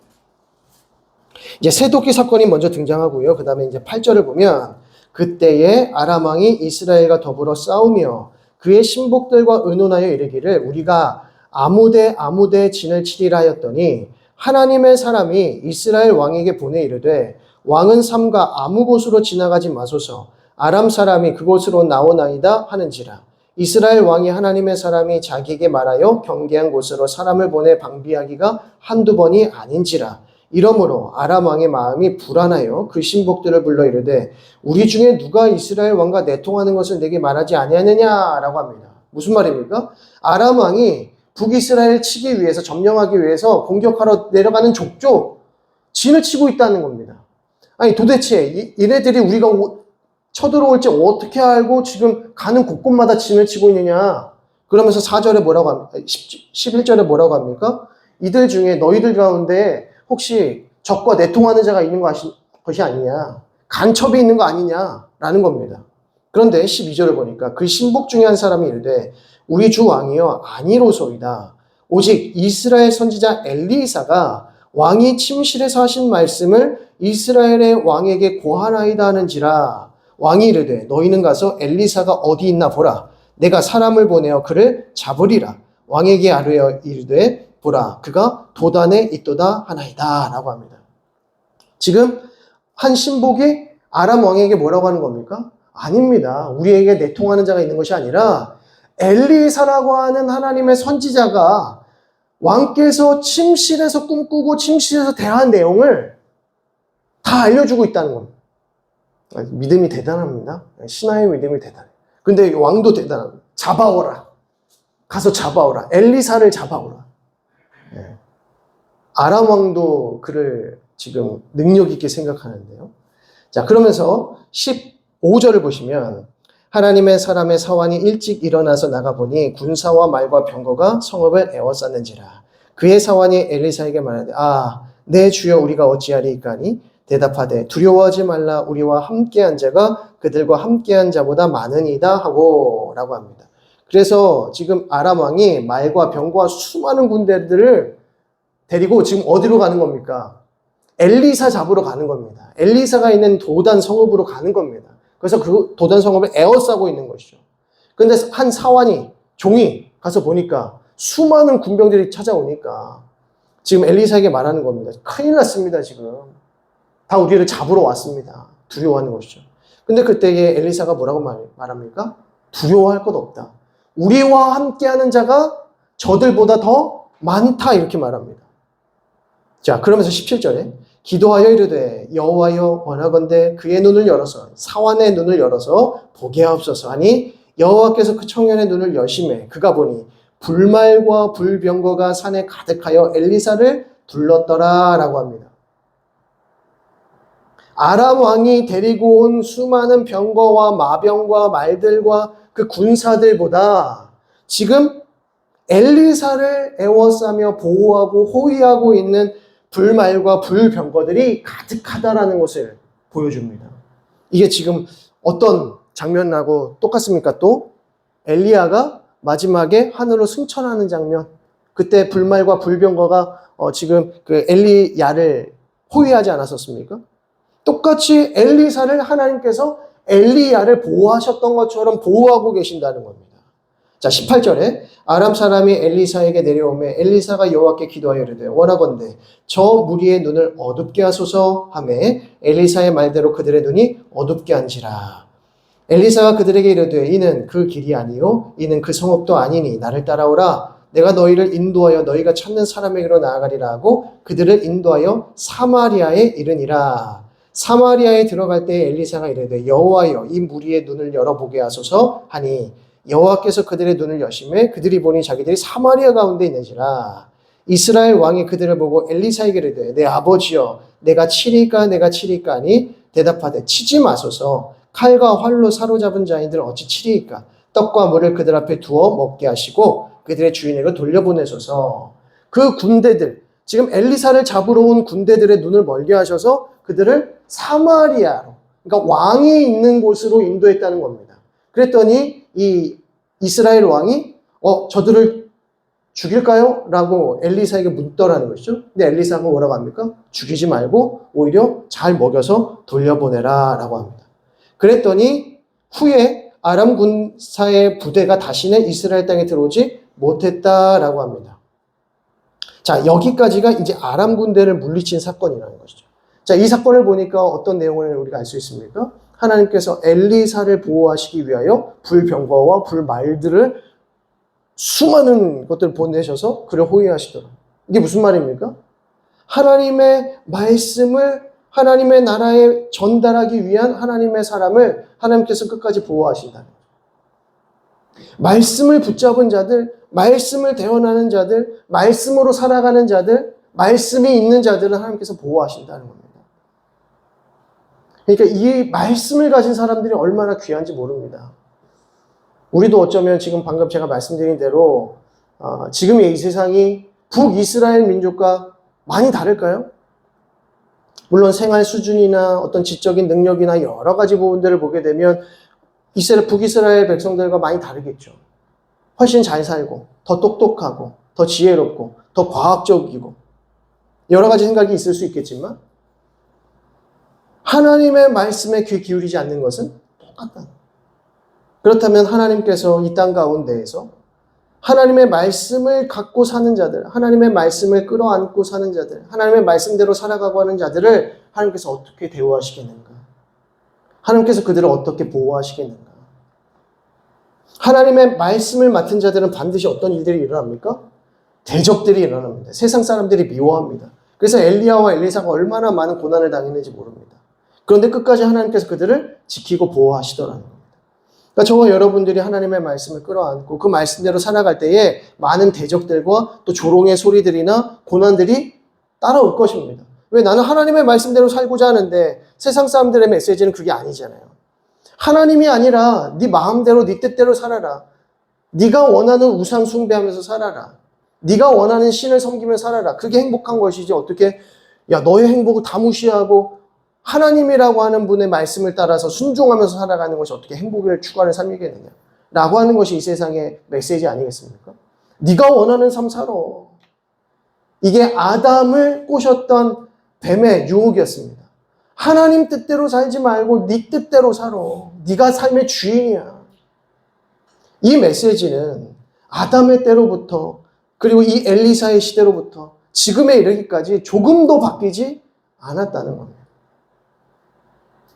이제 새도끼 사건이 먼저 등장하고요. 그 다음에 이제 8절을 보면 그때에 아람 왕이 이스라엘과 더불어 싸우며 그의 신복들과 의논하여 이르기를 우리가 아무데 진을 치리라 하였더니 하나님의 사람이 이스라엘 왕에게 보내 이르되 왕은 삼가 아무 곳으로 지나가지 마소서 아람 사람이 그곳으로 나오나이다 하는지라. 이스라엘 왕이 하나님의 사람이 자기에게 말하여 경계한 곳으로 사람을 보내 방비하기가 한두 번이 아닌지라. 이러므로 아람 왕의 마음이 불안하여 그 신복들을 불러 이르되 우리 중에 누가 이스라엘 왕과 내통하는 것을 내게 말하지 아니하느냐라고 합니다. 무슨 말입니까? 아람 왕이 북이스라엘 치기 위해서 점령하기 위해서 공격하러 내려가는 족족 진을 치고 있다는 겁니다. 아니 도대체 얘네들이 우리가 쳐들어올지 어떻게 알고 지금 가는 곳곳마다 진을 치고 있느냐. 그러면서 4절에 뭐라고 합니까? 11절에 뭐라고 합니까? 이들 중에 너희들 가운데 혹시 적과 내통하는 자가 있는 것이 아니냐. 간첩이 있는 거 아니냐라는 겁니다. 그런데 12절을 보니까 그 신복 중에 한 사람이 이르되 우리 주 왕이여 아니로소이다. 오직 이스라엘 선지자 엘리사가 왕이 침실에서 하신 말씀을 이스라엘의 왕에게 고하나이다 하는지라. 왕이 이르되 너희는 가서 엘리사가 어디 있나 보라. 내가 사람을 보내어 그를 잡으리라. 왕에게 아뢰어 이르되 보라 그가 도단에 있도다 하나이다 라고 합니다. 지금 한 신복이 아람 왕에게 뭐라고 하는 겁니까? 아닙니다. 우리에게 내통하는 자가 있는 것이 아니라 엘리사라고 하는 하나님의 선지자가 왕께서 침실에서 꿈꾸고 침실에서 대화한 내용을 다 알려주고 있다는 겁니다. 믿음이 대단합니다. 신하의 믿음이 대단해요. 근데 왕도 대단합니다. 잡아오라. 가서 잡아오라. 엘리사를 잡아오라. 아람 왕도 그를 지금 능력 있게 생각하는데요. 자, 그러면서 15절을 보시면 하나님의 사람의 사환이 일찍 일어나서 나가보니 군사와 말과 병거가 성읍을 에워쌌는지라. 그의 사환이 엘리사에게 말하되 내 주여 우리가 어찌하리이까니 대답하되 두려워하지 말라 우리와 함께한 자가 그들과 함께한 자보다 많으니이다 하고 라고 합니다. 그래서 지금 아람 왕이 말과 병거와 수많은 군대들을 데리고 지금 어디로 가는 겁니까? 엘리사 잡으러 가는 겁니다. 엘리사가 있는 도단 성읍으로 가는 겁니다. 그래서 그 도단 성읍을 에워싸고 있는 것이죠. 근데 한 사환이 종이 가서 보니까 수많은 군병들이 찾아오니까 지금 엘리사에게 말하는 겁니다. 큰일 났습니다. 지금 다 우리를 잡으러 왔습니다. 두려워하는 것이죠. 근데 그때에 엘리사가 뭐라고 말합니까? 두려워할 것 없다. 우리와 함께하는 자가 저들보다 더 많다 이렇게 말합니다. 자, 그러면서 17절에 기도하여 이르되 여호와여 원하건대 그의 눈을 열어서 사환의 눈을 열어서 보게 하옵소서 하니 여호와께서 그 청년의 눈을 여심해 그가 보니 불말과 불병거가 산에 가득하여 엘리사를 불렀더라라고 합니다. 아람 왕이 데리고 온 수많은 병거와 마병과 말들과 그 군사들보다 지금 엘리사를 애워싸며 보호하고 호위하고 있는 불말과 불병거들이 가득하다라는 것을 보여줍니다. 이게 지금 어떤 장면하고 똑같습니까? 또 엘리야가 마지막에 하늘로 승천하는 장면, 그때 불말과 불병거가 지금 그 엘리야를 호위하지 않았었습니까? 똑같이 엘리사를 하나님께서 엘리야를 보호하셨던 것처럼 보호하고 계신다는 겁니다. 자, 18절에 아람 사람이 엘리사에게 내려오매 엘리사가 여호와께 기도하여 이르되 원하건대 저 무리의 눈을 어둡게 하소서 하매 엘리사의 말대로 그들의 눈이 어둡게 한지라. 엘리사가 그들에게 이르되 이는 그 길이 아니요 이는 그 성읍도 아니니 나를 따라오라. 내가 너희를 인도하여 너희가 찾는 사람에게로 나아가리라 하고 그들을 인도하여 사마리아에 이르니라. 사마리아에 들어갈 때 엘리사가 이르되 여호와여 이 무리의 눈을 열어보게 하소서 하니 여호와께서 그들의 눈을 여시매 그들이 보니 자기들이 사마리아 가운데 있는지라. 이스라엘 왕이 그들을 보고 엘리사에게 이르되 내 아버지여 내가 치리까 하니 대답하되 치지 마소서. 칼과 활로 사로잡은 자인들 어찌 치리이까. 떡과 물을 그들 앞에 두어 먹게 하시고 그들의 주인에게 돌려보내소서. 그 군대들, 지금 엘리사를 잡으러 온 군대들의 눈을 멀게 하셔서 그들을 사마리아로, 그러니까 왕이 있는 곳으로 인도했다는 겁니다. 그랬더니 이 이스라엘 왕이 저들을 죽일까요? 라고 엘리사에게 묻더라는 것이죠. 근데 엘리사가 뭐라고 합니까? 죽이지 말고 오히려 잘 먹여서 돌려보내라 라고 합니다. 그랬더니 후에 아람 군사의 부대가 다시는 이스라엘 땅에 들어오지 못했다라고 합니다. 자, 여기까지가 이제 아람 군대를 물리친 사건이라는 것이죠. 자, 이 사건을 보니까 어떤 내용을 우리가 알 수 있습니까? 하나님께서 엘리사를 보호하시기 위하여 불병거와 불말들을 수많은 것들을 보내셔서 그를 호위하시더라. 이게 무슨 말입니까? 하나님의 말씀을 하나님의 나라에 전달하기 위한 하나님의 사람을 하나님께서 끝까지 보호하신다. 말씀을 붙잡은 자들, 말씀을 대언하는 자들, 말씀으로 살아가는 자들, 말씀이 있는 자들은 하나님께서 보호하신다는 겁니다. 그러니까 이 말씀을 가진 사람들이 얼마나 귀한지 모릅니다. 우리도 어쩌면 지금 방금 제가 말씀드린 대로 지금의 이 세상이 북이스라엘 민족과 많이 다를까요? 물론 생활 수준이나 어떤 지적인 능력이나 여러 가지 부분들을 보게 되면 북이스라엘 백성들과 많이 다르겠죠. 훨씬 잘 살고, 더 똑똑하고, 더 지혜롭고, 더 과학적이고 여러 가지 생각이 있을 수 있겠지만 하나님의 말씀에 귀 기울이지 않는 것은 똑같다. 그렇다면 하나님께서 이 땅 가운데에서 하나님의 말씀을 갖고 사는 자들, 하나님의 말씀을 끌어안고 사는 자들, 하나님의 말씀대로 살아가고 하는 자들을 하나님께서 어떻게 대우하시겠는가? 하나님께서 그들을 어떻게 보호하시겠는가? 하나님의 말씀을 맡은 자들은 반드시 어떤 일들이 일어납니까? 대적들이 일어납니다. 세상 사람들이 미워합니다. 그래서 엘리야와 엘리사가 얼마나 많은 고난을 당했는지 모릅니다. 그런데 끝까지 하나님께서 그들을 지키고 보호하시더라는 겁니다. 그러니까 저와 여러분들이 하나님의 말씀을 끌어안고 그 말씀대로 살아갈 때에 많은 대적들과 또 조롱의 소리들이나 고난들이 따라올 것입니다. 왜? 나는 하나님의 말씀대로 살고자 하는데 세상 사람들의 메시지는 그게 아니잖아요. 하나님이 아니라 네 마음대로 네 뜻대로 살아라. 네가 원하는 우상 숭배하면서 살아라. 네가 원하는 신을 섬기며 살아라. 그게 행복한 것이지 어떻게 너의 행복을 다 무시하고 하나님이라고 하는 분의 말씀을 따라서 순종하면서 살아가는 것이 어떻게 행복을 추구하는 삶이겠느냐 라고 하는 것이 이 세상의 메시지 아니겠습니까? 네가 원하는 삶 살아. 이게 아담을 꼬셨던 뱀의 유혹이었습니다. 하나님 뜻대로 살지 말고 네 뜻대로 살아. 네가 삶의 주인이야. 이 메시지는 아담의 때로부터 그리고 이 엘리사의 시대로부터 지금에 이르기까지 조금도 바뀌지 않았다는 겁니다.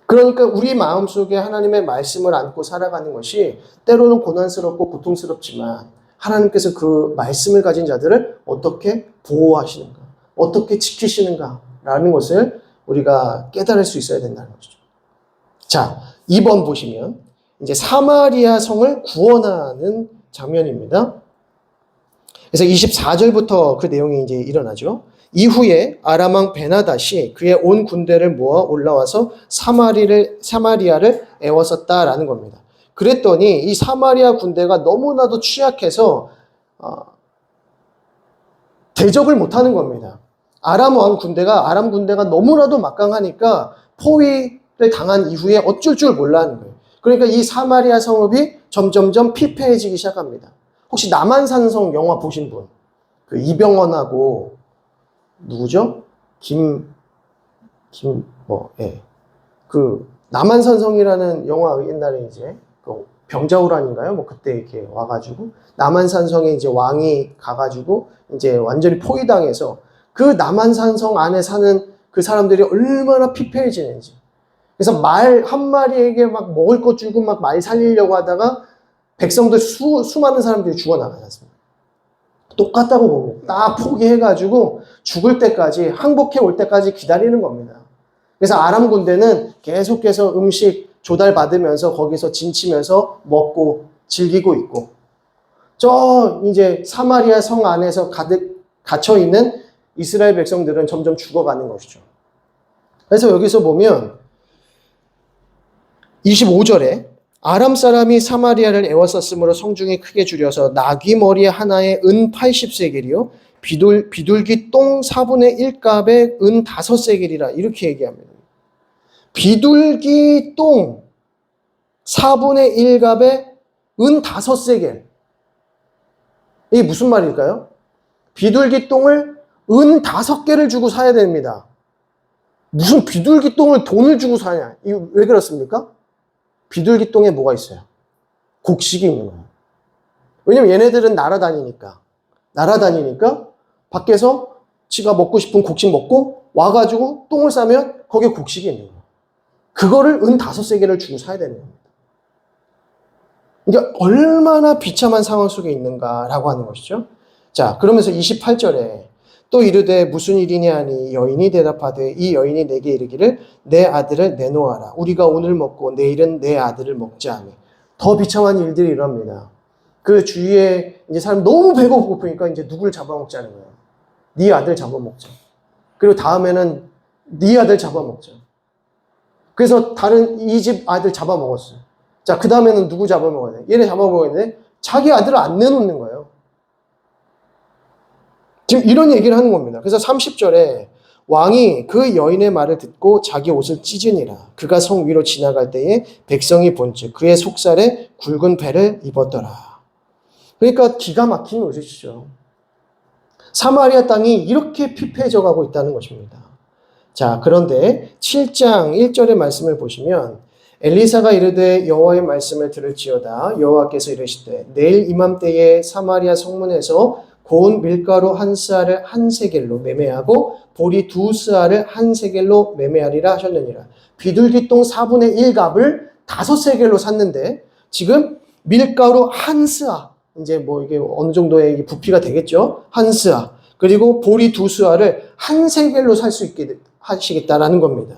그러니까 우리 마음속에 하나님의 말씀을 안고 살아가는 것이 때로는 고난스럽고 고통스럽지만 하나님께서 그 말씀을 가진 자들을 어떻게 보호하시는가, 어떻게 지키시는가라는 것을 우리가 깨달을 수 있어야 된다는 것이죠. 자, 2번 보시면 이제 사마리아 성을 구원하는 장면입니다. 그래서 24절부터 그 내용이 이제 일어나죠. 이후에 아람 왕 베나닷이 그의 온 군대를 모아 올라와서 사마리아를 애워쌌다라는 겁니다. 그랬더니 이 사마리아 군대가 너무나도 취약해서 대적을 못하는 겁니다. 아람 군대가 너무나도 막강하니까 포위를 당한 이후에 어쩔 줄 몰라하는 거예요. 그러니까 이 사마리아 성읍이 점점점 피폐해지기 시작합니다. 혹시 남한산성 영화 보신 분? 그 이병헌하고 누구죠? 그 남한산성이라는 영화 옛날에 이제 그 병자호란인가요? 뭐 그때 이렇게 와가지고 남한산성에 이제 왕이 가가지고 이제 완전히 포위당해서 그 남한산성 안에 사는 그 사람들이 얼마나 피폐해지는지. 그래서 말 한 마리에게 막 먹을 것 주고 막 말 살리려고 하다가 백성들 수많은 사람들이 죽어나가지 않습니까? 똑같다고 봅니다. 딱 포기해가지고 죽을 때까지, 항복해 올 때까지 기다리는 겁니다. 그래서 아람 군대는 계속해서 음식 조달받으면서 거기서 진치면서 먹고 즐기고 있고, 이제 사마리아 성 안에서 가득 갇혀있는 이스라엘 백성들은 점점 죽어가는 것이죠. 그래서 여기서 보면 25절에 아람 사람이 사마리아를 애워쌌으므로 성중이 크게 줄여서 나귀 머리 하나에 은 80세겔이요 비둘기 똥 4분의 1값에 은 5세겔이라 이렇게 얘기합니다. 비둘기 똥 4분의 1값에 은 5세겔. 이게 무슨 말일까요? 비둘기 똥을 은 5개를 주고 사야 됩니다. 무슨 비둘기 똥을 돈을 주고 사냐? 이거 왜 그렇습니까? 비둘기 똥에 뭐가 있어요? 곡식이 있는 거예요. 왜냐면 얘네들은 날아다니니까 밖에서 지가 먹고 싶은 곡식 먹고 와가지고 똥을 싸면 거기에 곡식이 있는 거예요. 그거를 은 5세겔을 주고 사야 되는 겁니다. 이게 얼마나 비참한 상황 속에 있는가라고 하는 것이죠. 자, 그러면서 28절에 또 이르되 무슨 일이냐 하니 여인이 대답하되 이 여인이 내게 이르기를 내 아들을 내놓아라. 우리가 오늘 먹고 내일은 내 아들을 먹자 하며. 더 비참한 일들이 일어납니다. 그 주위에 이제 사람 너무 배고프니까 이제 누굴 잡아먹자는 거예요. 네 아들 잡아먹자. 그리고 다음에는 네 아들 잡아먹자. 그래서 다른 이 집 아들 잡아먹었어요. 자, 그 다음에는 누구 잡아먹어야 돼? 얘네 잡아먹었는데 자기 아들을 안 내놓는 거예요. 지금 이런 얘기를 하는 겁니다. 그래서 30절에 왕이 그 여인의 말을 듣고 자기 옷을 찢으니라. 그가 성 위로 지나갈 때에 백성이 본즉 그의 속살에 굵은 배를 입었더라. 그러니까 기가 막힌 노릇이죠. 사마리아 땅이 이렇게 피폐해져 가고 있다는 것입니다. 자, 그런데 7장 1절의 말씀을 보시면 엘리사가 이르되 여호와의 말씀을 들을지어다. 여호와께서 이르시되 내일 이맘때에 사마리아 성문에서 고운 밀가루 한 스아를 한 세겔로 매매하고 보리 2스아를 한 세겔로 매매하리라 하셨느니라. 비둘기 똥 4분의 1값을 5세겔로 샀는데 지금 밀가루 한 스아, 이제 뭐 이게 어느 정도의 부피가 되겠죠? 한 스아. 그리고 보리 2스아를 한 세겔로 살 수 있게 하시겠다라는 겁니다.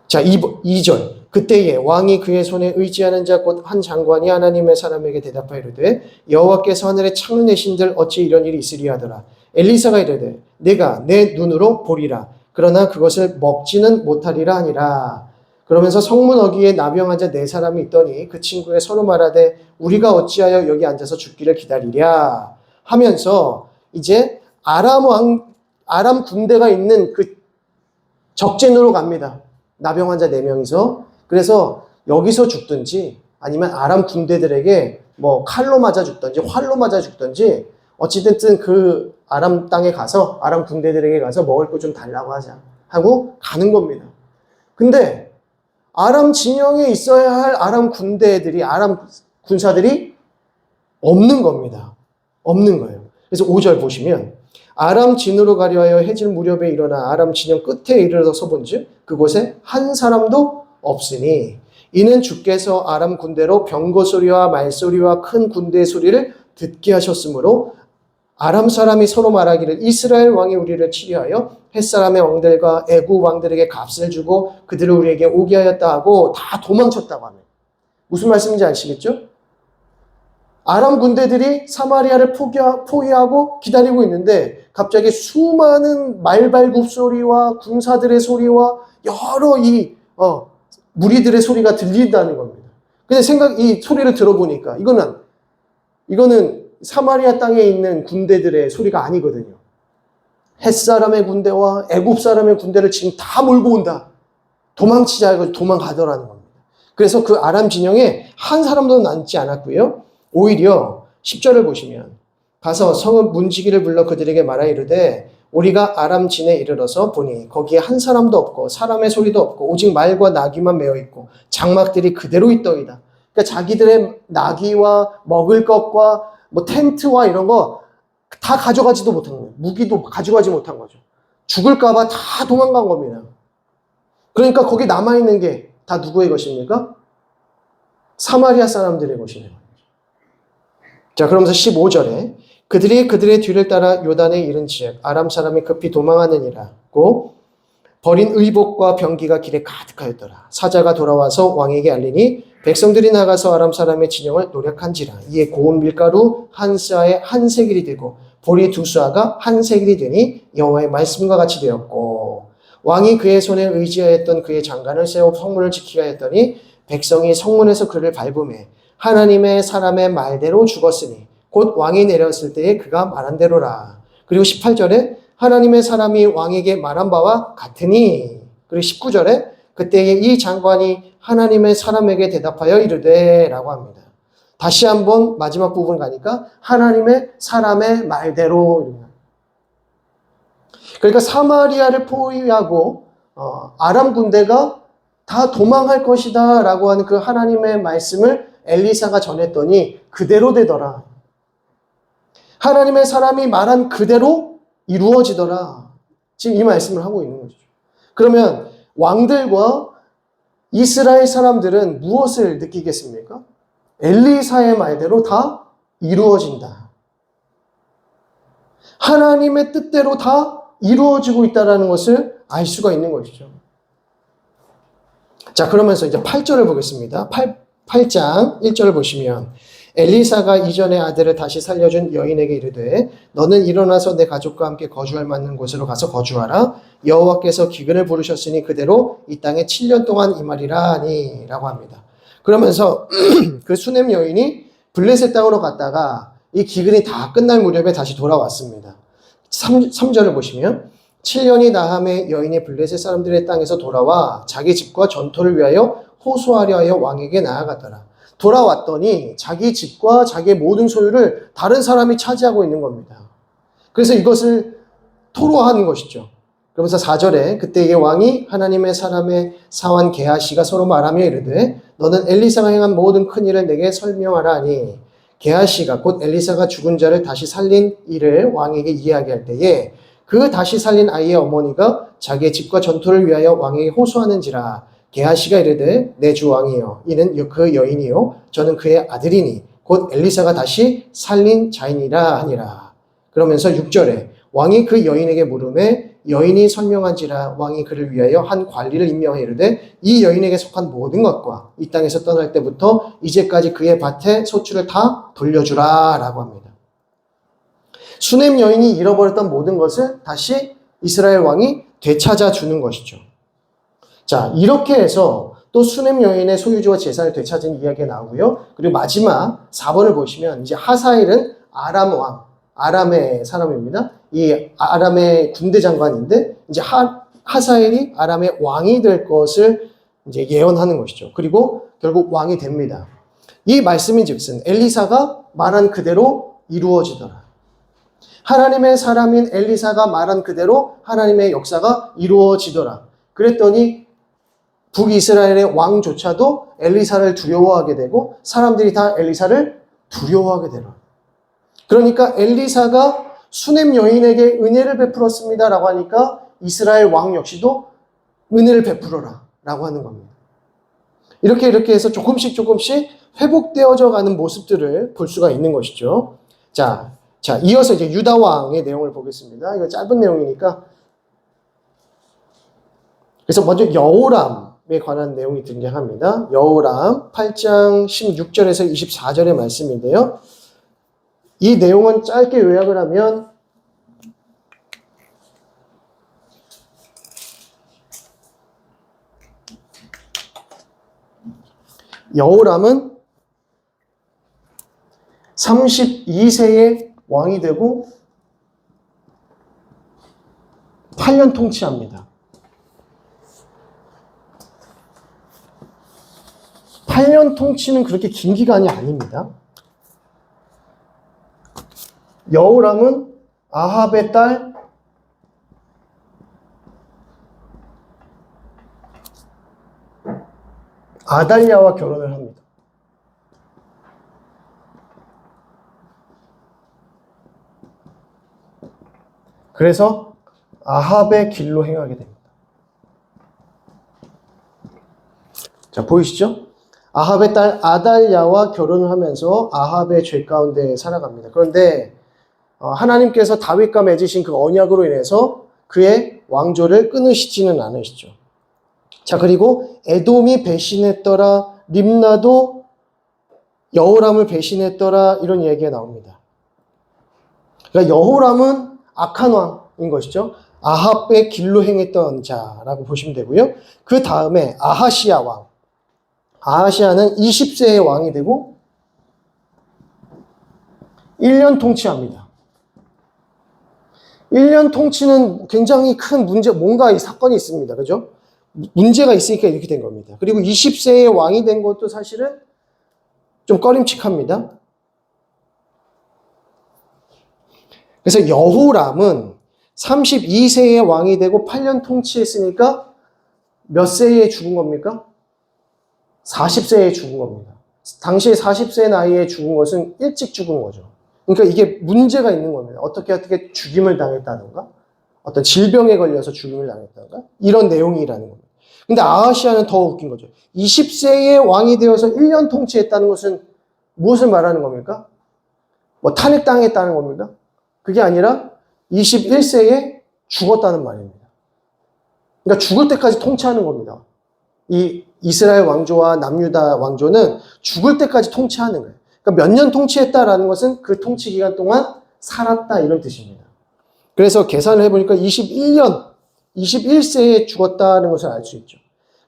자, 2절. 그때에 왕이 그의 손에 의지하는 자 곧 한 장관이 하나님의 사람에게 대답하여 이르되 여호와께서 하늘에 창을 내신들 어찌 이런 일이 있으리야 하더라. 엘리사가 이르되 내가 내 눈으로 보리라. 그러나 그것을 먹지는 못하리라 하니라. 그러면서 성문 어귀에 나병한 자 4사람이 있더니 그 친구에 서로 말하되 우리가 어찌하여 여기 앉아서 죽기를 기다리랴 하면서 이제 아람 군대가 있는 그 적진으로 갑니다. 나병 환자 4명이서. 그래서 여기서 죽든지 아니면 아람 군대들에게 뭐 칼로 맞아 죽든지 활로 맞아 죽든지 어찌됐든 그 아람 땅에 가서 아람 군대들에게 가서 먹을 것 좀 달라고 하자 하고 가는 겁니다. 근데 아람 진영에 있어야 할 아람 군대들이 아람 군사들이 없는 겁니다. 없는 거예요. 그래서 5절 보시면 아람 진으로 가려 하여 해질 무렵에 일어나 아람 진영 끝에 이르러서 본즉 그곳에 한 사람도 없으니 이는 주께서 아람 군대로 병거 소리와 말소리와 큰 군대의 소리를 듣게 하셨으므로 아람 사람이 서로 말하기를 이스라엘 왕이 우리를 치려하여 햇사람의 왕들과 애굽 왕들에게 값을 주고 그들을 우리에게 오게 하였다 하고 다 도망쳤다고 합니다. 무슨 말씀인지 아시겠죠? 아람 군대들이 사마리아를 포위하고 기다리고 있는데 갑자기 수많은 말발굽 소리와 군사들의 소리와 여러 무리들의 소리가 들린다는 겁니다. 근데 이 소리를 들어보니까 이거는 사마리아 땅에 있는 군대들의 소리가 아니거든요. 헷 사람의 군대와 애굽 사람의 군대를 지금 다 몰고 온다. 도망치자 해서 도망가더라는 겁니다. 그래서 그 아람 진영에 한 사람도 남지 않았고요. 오히려 10절을 보시면 가서 성읍 문지기를 불러 그들에게 말하 이르되 우리가 아람 진에 이르러서 보니 거기에 한 사람도 없고 사람의 소리도 없고 오직 말과 나귀만 메어 있고 장막들이 그대로 있더이다. 그러니까 자기들의 나귀와 먹을 것과 뭐 텐트와 이런 거 다 가져가지도 못한 거예요. 무기도 가져가지 못한 거죠. 죽을까봐 다 도망간 겁니다. 그러니까 거기 남아있는 게 다 누구의 것입니까? 사마리아 사람들의 것이네요. 자, 그러면서 15절에 그들이 그들의 뒤를 따라 요단에 이른즉 아람 사람이 급히 도망하느니라고 버린 의복과 병기가 길에 가득하였더라. 사자가 돌아와서 왕에게 알리니 백성들이 나가서 아람 사람의 진영을 노력한지라. 이에 고운 밀가루 한 스아에 한 세겔이 되고 보리 두 스아가 한 세겔이 되니 여호와의 말씀과 같이 되었고 왕이 그의 손에 의지하였던 그의 장관을 세워 성문을 지키게 하였더니 백성이 성문에서 그를 밟음에 하나님의 사람의 말대로 죽었으니 곧 왕이 내렸을 때에 그가 말한 대로라. 그리고 18절에 하나님의 사람이 왕에게 말한 바와 같으니. 그리고 19절에 그때에 이 장관이 하나님의 사람에게 대답하여 이르되 라고 합니다. 다시 한번 마지막 부분 가니까 하나님의 사람의 말대로. 그러니까 사마리아를 포위하고 아람 군대가 다 도망할 것이다 라고 하는 그 하나님의 말씀을 엘리사가 전했더니 그대로 되더라. 하나님의 사람이 말한 그대로 이루어지더라. 지금 이 말씀을 하고 있는 거죠. 그러면 왕들과 이스라엘 사람들은 무엇을 느끼겠습니까? 엘리사의 말대로 다 이루어진다. 하나님의 뜻대로 다 이루어지고 있다는 것을 알 수가 있는 것이죠. 자, 그러면서 이제 8절을 보겠습니다. 8장 1절을 보시면 엘리사가 이전의 아들을 다시 살려준 여인에게 이르되 너는 일어나서 내 가족과 함께 거주할 만한 곳으로 가서 거주하라. 여호와께서 기근을 부르셨으니 그대로 이 땅에 7년 동안 임하리라 하니 라고 합니다. 그러면서 그 수넴 여인이 블레셋 땅으로 갔다가 이 기근이 다 끝날 무렵에 다시 돌아왔습니다. 3절을 보시면 7년이 나함에 여인이 블레셋 사람들의 땅에서 돌아와 자기 집과 전토를 위하여 호소하려 하여 왕에게 나아가더라. 돌아왔더니 자기 집과 자기의 모든 소유를 다른 사람이 차지하고 있는 겁니다. 그래서 이것을 토로하는 것이죠. 그러면서 4절에 그때의 왕이 하나님의 사람의 사환 게하시가 서로 말하며 이르되 너는 엘리사가 행한 모든 큰 일을 내게 설명하라 하니 게하시가 곧 엘리사가 죽은 자를 다시 살린 일을 왕에게 이야기할 때에 그 다시 살린 아이의 어머니가 자기의 집과 전토를 위하여 왕에게 호소하는지라. 게하시가 이르되 내 주 왕이여 이는 그 여인이요 저는 그의 아들이니 곧 엘리사가 다시 살린 자이니라 하니라. 그러면서 6절에 왕이 그 여인에게 물음에 여인이 설명한지라. 왕이 그를 위하여 한 관리를 임명하여 이르되 이 여인에게 속한 모든 것과 이 땅에서 떠날 때부터 이제까지 그의 밭에 소출을 다 돌려주라 라고 합니다. 수넴 여인이 잃어버렸던 모든 것을 다시 이스라엘 왕이 되찾아 주는 것이죠. 자, 이렇게 해서 또 수넴 여인의 소유주와 재산을 되찾은 이야기가 나오고요. 그리고 마지막 4번을 보시면 이제 하사엘은 아람 왕, 아람의 사람입니다. 이 아람의 군대 장관인데 이제 하사엘이 아람의 왕이 될 것을 이제 예언하는 것이죠. 그리고 결국 왕이 됩니다. 이 말씀인즉슨 엘리사가 말한 그대로 이루어지더라. 하나님의 사람인 엘리사가 말한 그대로 하나님의 역사가 이루어지더라. 그랬더니 북이스라엘의 왕조차도 엘리사를 두려워하게 되고 사람들이 다 엘리사를 두려워하게 되라. 그러니까 엘리사가 수넴 여인에게 은혜를 베풀었습니다 라고 하니까 이스라엘 왕 역시도 은혜를 베풀어라 라고 하는 겁니다. 이렇게 해서 조금씩 회복되어져 가는 모습들을 볼 수가 있는 것이죠. 자, 이어서 이제 유다 왕의 내용을 보겠습니다. 이거 짧은 내용이니까. 그래서 먼저 여호람에 관한 내용이 등장합니다. 여호람 8장 16절에서 24절의 말씀인데요. 이 내용은 짧게 요약을 하면 여호람은 32세에 왕이 되고 8년 통치합니다. 8년 통치는 그렇게 긴 기간이 아닙니다. 여호람은 아합의 딸 아달랴와 결혼을 합니다. 그래서 아합의 길로 행하게 됩니다. 자, 보이시죠? 아합의 딸 아달랴와 결혼을 하면서 아합의 죄 가운데 살아갑니다. 그런데 하나님께서 다윗과 맺으신 그 언약으로 인해서 그의 왕조를 끊으시지는 않으시죠. 자, 그리고 에돔이 배신했더라, 림나도 여호람을 배신했더라, 이런 얘기가 나옵니다. 그러니까 여호람은 악한 왕인 것이죠. 아합의 길로 행했던 자라고 보시면 되고요. 그 다음에 아하시야 왕. 아하시야는 20세의 왕이 되고 1년 통치합니다. 1년 통치는 굉장히 큰 문제, 뭔가 이 사건이 있습니다. 그죠? 문제가 있으니까 이렇게 된 겁니다. 그리고 20세의 왕이 된 것도 사실은 좀 꺼림칙합니다. 그래서 여호람은 32세의 왕이 되고 8년 통치했으니까 몇 세에 죽은 겁니까? 40세에 죽은 겁니다. 당시에 40세 나이에 죽은 것은 일찍 죽은 거죠. 그러니까 이게 문제가 있는 겁니다. 어떻게 죽임을 당했다든가 어떤 질병에 걸려서 죽임을 당했다든가 이런 내용이라는 겁니다. 근데 아하시야는 더 웃긴 거죠. 20세의 왕이 되어서 1년 통치했다는 것은 무엇을 말하는 겁니까? 뭐 탄핵당했다는 겁니까? 그게 아니라 21세에 죽었다는 말입니다. 그러니까 죽을 때까지 통치하는 겁니다. 이 이스라엘 왕조와 남유다 왕조는 죽을 때까지 통치하는 거예요. 그러니까 몇 년 통치했다라는 것은 그 통치 기간 동안 살았다 이런 뜻입니다. 그래서 계산을 해보니까 21세에 죽었다는 것을 알 수 있죠.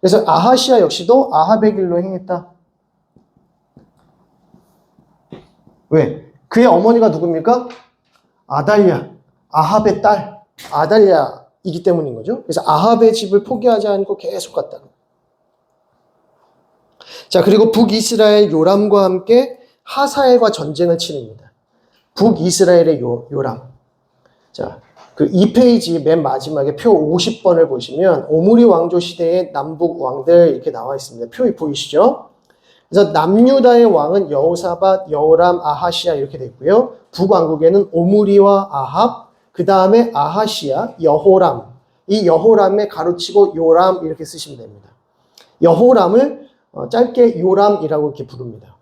그래서 아하시야 역시도 아합의 길로 행했다. 왜? 그의 어머니가 누굽니까? 아달랴, 아합의 딸 아달랴이기 때문인 거죠. 그래서 아합의 집을 포기하지 않고 계속 갔다. 자, 그리고 북이스라엘 요람과 함께 하사엘과 전쟁을 치릅니다. 북이스라엘의 요람. 자, 그 2페이지 맨 마지막에 표 50번을 보시면 오므리 왕조 시대의 남북 왕들 이렇게 나와 있습니다. 표 보이시죠? 그래서 남유다의 왕은 여호사밧, 여호람, 아하시야 이렇게 돼 있고요. 북왕국에는 오므리와 아합, 그 다음에 아하시야, 여호람. 이 여호람에 가로치고 요람 이렇게 쓰시면 됩니다. 여호람을 짧게 요람이라고 이렇게 부릅니다.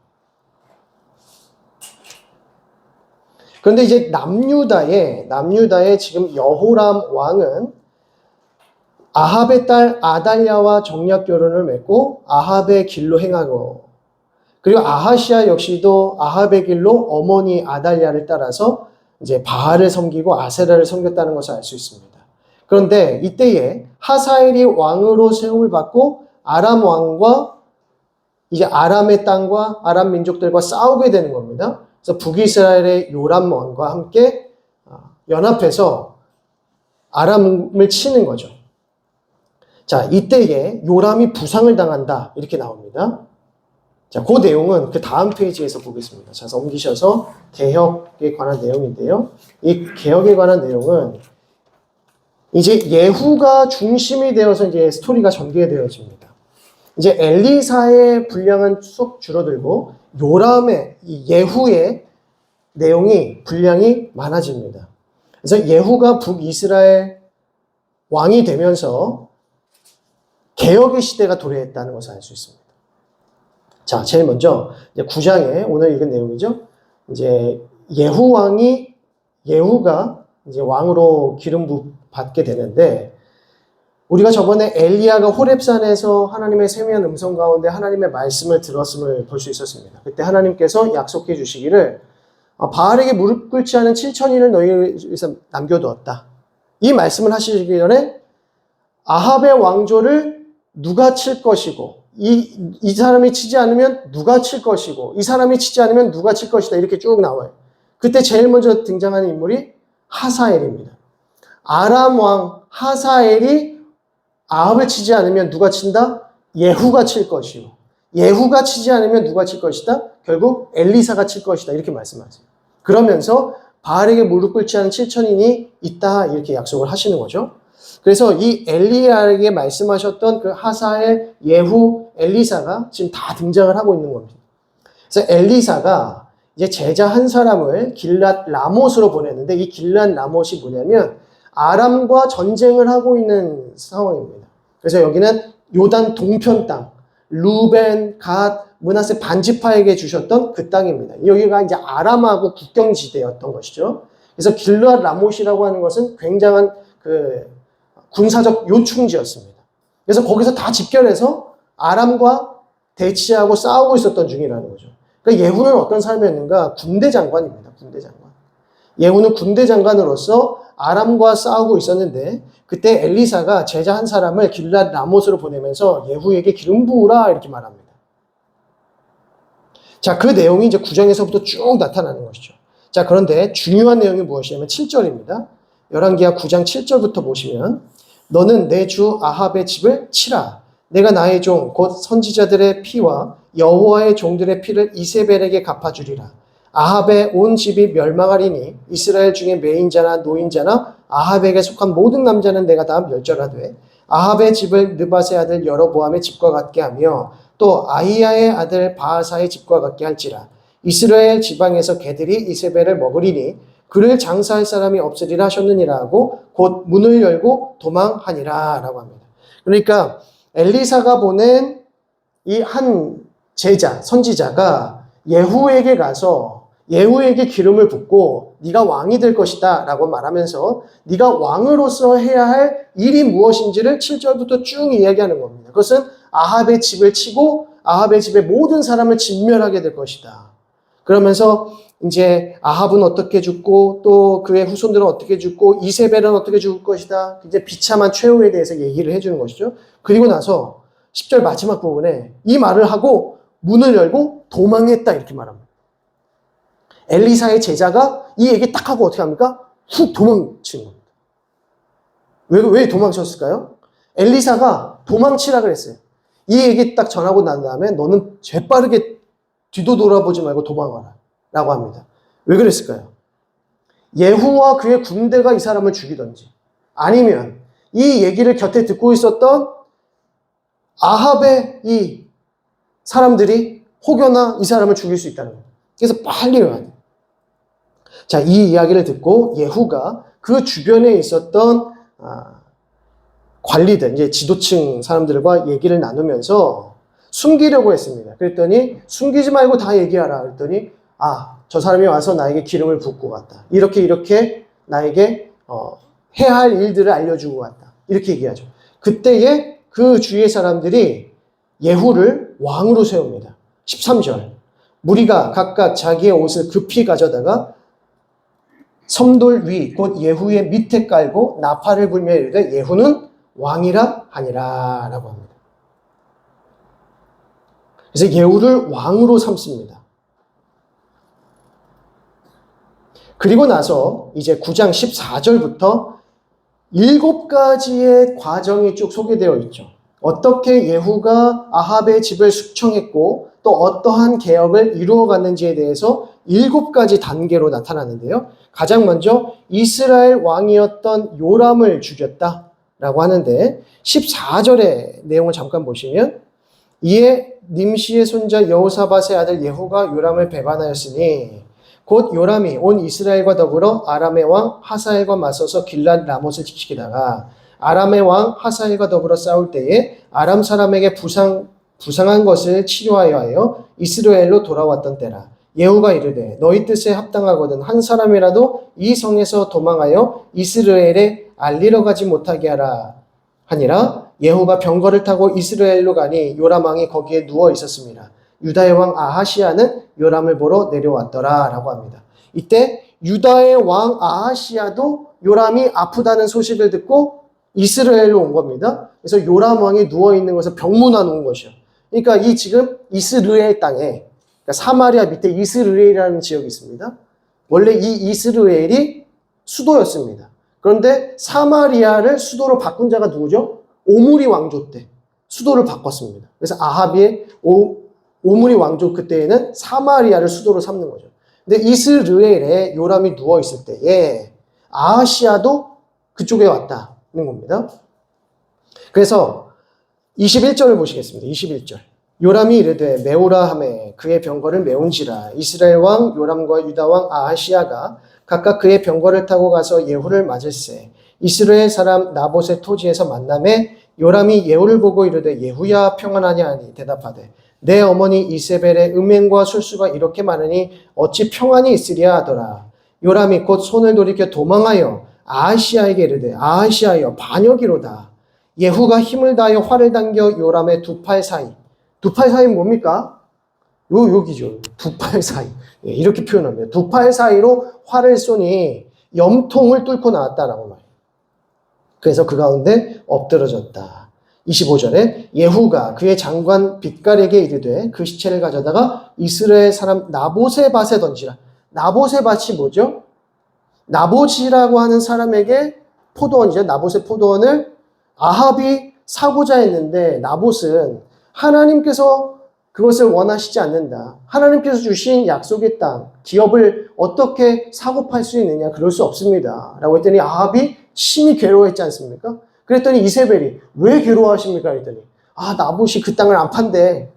그런데 이제 남유다의 지금 여호람 왕은 아합의 딸 아달랴와 정략 결혼을 맺고 아합의 길로 행하고, 그리고 아하시야 역시도 아합의 길로 어머니 아달랴를 따라서 이제 바알을 섬기고 아세라를 섬겼다는 것을 알 수 있습니다. 그런데 이때에 하사엘이 왕으로 세움을 받고 아람 왕과 이제 아람의 땅과 아람 민족들과 싸우게 되는 겁니다. 그래서 북이스라엘의 요람 왕과 함께 연합해서 아람을 치는 거죠. 자, 이때에 요람이 부상을 당한다 이렇게 나옵니다. 자, 그 내용은 그 다음 페이지에서 보겠습니다. 자, 넘기셔서 개혁에 관한 내용인데요. 이 개혁에 관한 내용은 이제 예후가 중심이 되어서 이제 스토리가 전개되어집니다. 이제 엘리사의 분량은 쑥 줄어들고 요람의 예후의 내용이 분량이 많아집니다. 그래서 예후가 북이스라엘 왕이 되면서 개혁의 시대가 도래했다는 것을 알 수 있습니다. 자, 제일 먼저 이제 9장에 오늘 읽은 내용이죠. 이제 예후가 이제 왕으로 기름 받게 되는데, 우리가 저번에 엘리야가 호렙산에서 하나님의 세미한 음성 가운데 하나님의 말씀을 들었음을 볼 수 있었습니다. 그때 하나님께서 약속해 주시기를 바알에게 무릎 꿇지 않은 7천인을 너희 위해서 남겨두었다. 이 말씀을 하시기 전에 아합의 왕조를 누가 칠 것이고 이 사람이 치지 않으면 누가 칠 것이고 이 사람이 치지 않으면 누가 칠 것이다. 이렇게 쭉 나와요. 그때 제일 먼저 등장하는 인물이 하사엘입니다. 아람 왕 하사엘이 아합을 치지 않으면 누가 친다? 예후가 칠 것이고 예후가 치지 않으면 누가 칠 것이다? 결국 엘리사가 칠 것이다. 이렇게 말씀하세요. 그러면서 바알에게 무릎 꿇지 않은 7천인이 있다. 이렇게 약속을 하시는 거죠. 그래서 이 엘리야에게 말씀하셨던 그 하사엘, 예후, 엘리사가 지금 다 등장을 하고 있는 겁니다. 그래서 엘리사가 이제 제자 한 사람을 길랏 라못으로 보냈는데 이 길랏 라못이 뭐냐면 아람과 전쟁을 하고 있는 상황입니다. 그래서 여기는 요단 동편 땅, 루벤, 갓, 므낫세 반지파에게 주셨던 그 땅입니다. 여기가 이제 아람하고 국경지대였던 것이죠. 그래서 길랏 라못이라고 하는 것은 굉장한 그 군사적 요충지였습니다. 그래서 거기서 다 집결해서 아람과 대치하고 싸우고 있었던 중이라는 거죠. 그러니까 예후는 어떤 사람이었는가? 군대 장관입니다. 군대 장관. 예후는 군대 장관으로서 아람과 싸우고 있었는데 그때 엘리사가 제자 한 사람을 길랏 라못으로 보내면서 예후에게 기름 부으라 이렇게 말합니다. 자, 그 내용이 이제 9장에서부터 쭉 나타나는 것이죠. 자, 그런데 중요한 내용이 무엇이냐면 7절입니다. 열왕기하 9장 7절부터 보시면 너는 내 주 아합의 집을 치라. 내가 나의 종 곧 선지자들의 피와 여호와의 종들의 피를 이세벨에게 갚아주리라. 아합의 온 집이 멸망하리니 이스라엘 중에 매인자나 노인자나 아합에게 속한 모든 남자는 내가 다 멸절하되 아합의 집을 느밧의 아들 여로보암의 집과 같게 하며 또 아히야의 아들 바하사의 집과 같게 할지라. 이스라엘 지방에서 개들이 이세벨을 먹으리니 그를 장사할 사람이 없으리라 하셨느니라 하고 곧 문을 열고 도망하니라 라고 합니다. 그러니까 엘리사가 보낸 이 한 제자, 선지자가 예후에게 가서 예후에게 기름을 붓고 네가 왕이 될 것이다 라고 말하면서 네가 왕으로서 해야 할 일이 무엇인지를 7절부터 쭉 이야기하는 겁니다. 그것은 아합의 집을 치고 아합의 집의 모든 사람을 진멸하게 될 것이다. 그러면서 이제 아합은 어떻게 죽고 또 그의 후손들은 어떻게 죽고 이세벨은 어떻게 죽을 것이다. 이제 비참한 최후에 대해서 얘기를 해주는 것이죠. 그리고 나서 10절 마지막 부분에 이 말을 하고 문을 열고 도망했다 이렇게 말합니다. 엘리사의 제자가 이 얘기 딱 하고 어떻게 합니까? 훅 도망치는 겁니다. 왜 도망쳤을까요? 엘리사가 도망치라 그랬어요. 이 얘기 딱 전하고 난 다음에 너는 재빠르게 뒤도 돌아보지 말고 도망가라 라고 합니다. 왜 그랬을까요? 예후와 그의 군대가 이 사람을 죽이던지 아니면 이 얘기를 곁에 듣고 있었던 아합의 이 사람들이 혹여나 이 사람을 죽일 수 있다는 거예요. 그래서 빨리 와야 돼요. 자, 이 이야기를 듣고 예후가 그 주변에 있었던 관리들, 이제 지도층 사람들과 얘기를 나누면서 숨기려고 했습니다. 그랬더니 숨기지 말고 다 얘기하라. 그랬더니 저 사람이 와서 나에게 기름을 붓고 갔다. 이렇게 나에게 해야 할 일들을 알려주고 갔다. 이렇게 얘기하죠. 그때에 그 주위의 사람들이 예후를 왕으로 세웁니다. 13절. 무리가 각각 자기의 옷을 급히 가져다가 섬돌 위, 곧 예후의 밑에 깔고 나팔을 불며 이르되 예후는 왕이라 하니라 라고 합니다. 그래서 예후를 왕으로 삼습니다. 그리고 나서 이제 9장 14절부터 7가지의 과정이 쭉 소개되어 있죠. 어떻게 예후가 아합의 집을 숙청했고 또 어떠한 개혁을 이루어갔는지에 대해서 7가지 단계로 나타나는데요. 가장 먼저 이스라엘 왕이었던 요람을 죽였다라고 하는데 14절의 내용을 잠깐 보시면 이에 님시의 손자 여호사밧의 아들 예후가 요람을 배반하였으니 곧 요람이 온 이스라엘과 더불어 아람의 왕 하사엘과 맞서서 길랏 라못을 지키다가 아람의 왕 하사엘과 더불어 싸울 때에 아람 사람에게 부상한 것을 치료하여 하여 이스라엘로 돌아왔던 때라. 예후가 이르되 너희 뜻에 합당하거든 한 사람이라도 이 성에서 도망하여 이스라엘에 알리러 가지 못하게 하라 하니라. 예후가 병거를 타고 이스라엘로 가니 요람 왕이 거기에 누워 있었습니다. 유다의 왕 아하시아는 요람을 보러 내려왔더라 라고 합니다. 이때 유다의 왕 아하시야도 요람이 아프다는 소식을 듣고 이스라엘로 온 겁니다. 그래서 요람 왕이 누워있는 것을 병문안 온 것이요. 그러니까 이 지금 이스라엘 땅에, 그러니까 사마리아 밑에 이스라엘이라는 지역이 있습니다. 원래 이 이스라엘이 수도였습니다. 그런데 사마리아를 수도로 바꾼 자가 누구죠? 오므리 왕조 때 수도를 바꿨습니다. 그래서 아합의 오므리 왕조 그때에는 사마리아를 수도로 삼는 거죠. 근데 이스라엘에 요람이 누워있을 때에 아하시아도 그쪽에 왔다는 겁니다. 그래서 21절을 보시겠습니다. 21절. 요람이 이르되 메오라 하매 그의 병거를 메운지라. 이스라엘 왕 요람과 유다 왕 아하시아가 각각 그의 병거를 타고 가서 예후를 맞을세. 이스라엘 사람 나봇의 토지에서 만남에 요람이 예후를 보고 이르되 예후야 평안하냐 하니 대답하되 내 어머니 이세벨의 음행과 술수가 이렇게 많으니 어찌 평안이 있으랴 하더라. 요람이 곧 손을 돌이켜 도망하여 아하시아에게 이르되 아하시아여 반역이로다. 예후가 힘을 다하여 활을 당겨 요람의 두 팔 사이. 두 팔 사이는 뭡니까? 여기죠. 두 팔 사이. 예, 이렇게 표현합니다. 두 팔 사이로 활을 쏘니 염통을 뚫고 나왔다라고 말해요. 그래서 그 가운데 엎드러졌다. 25절에 예후가 그의 장관 빛갈에게 이르되 그 시체를 가져다가 이스라엘 사람 나봇의 밭에 던지라. 나봇의 밭이 뭐죠? 나봇이라고 하는 사람에게 포도원이죠. 나봇의 포도원을 아합이 사고자 했는데 나봇은 하나님께서 그것을 원하시지 않는다. 하나님께서 주신 약속의 땅, 기업을 어떻게 사고 팔 수 있느냐? 그럴 수 없습니다. 라고 했더니 아합이 심히 괴로워했지 않습니까? 그랬더니 이세벨이 왜 괴로워하십니까? 그랬더니 나봇이 그 땅을 안 판대.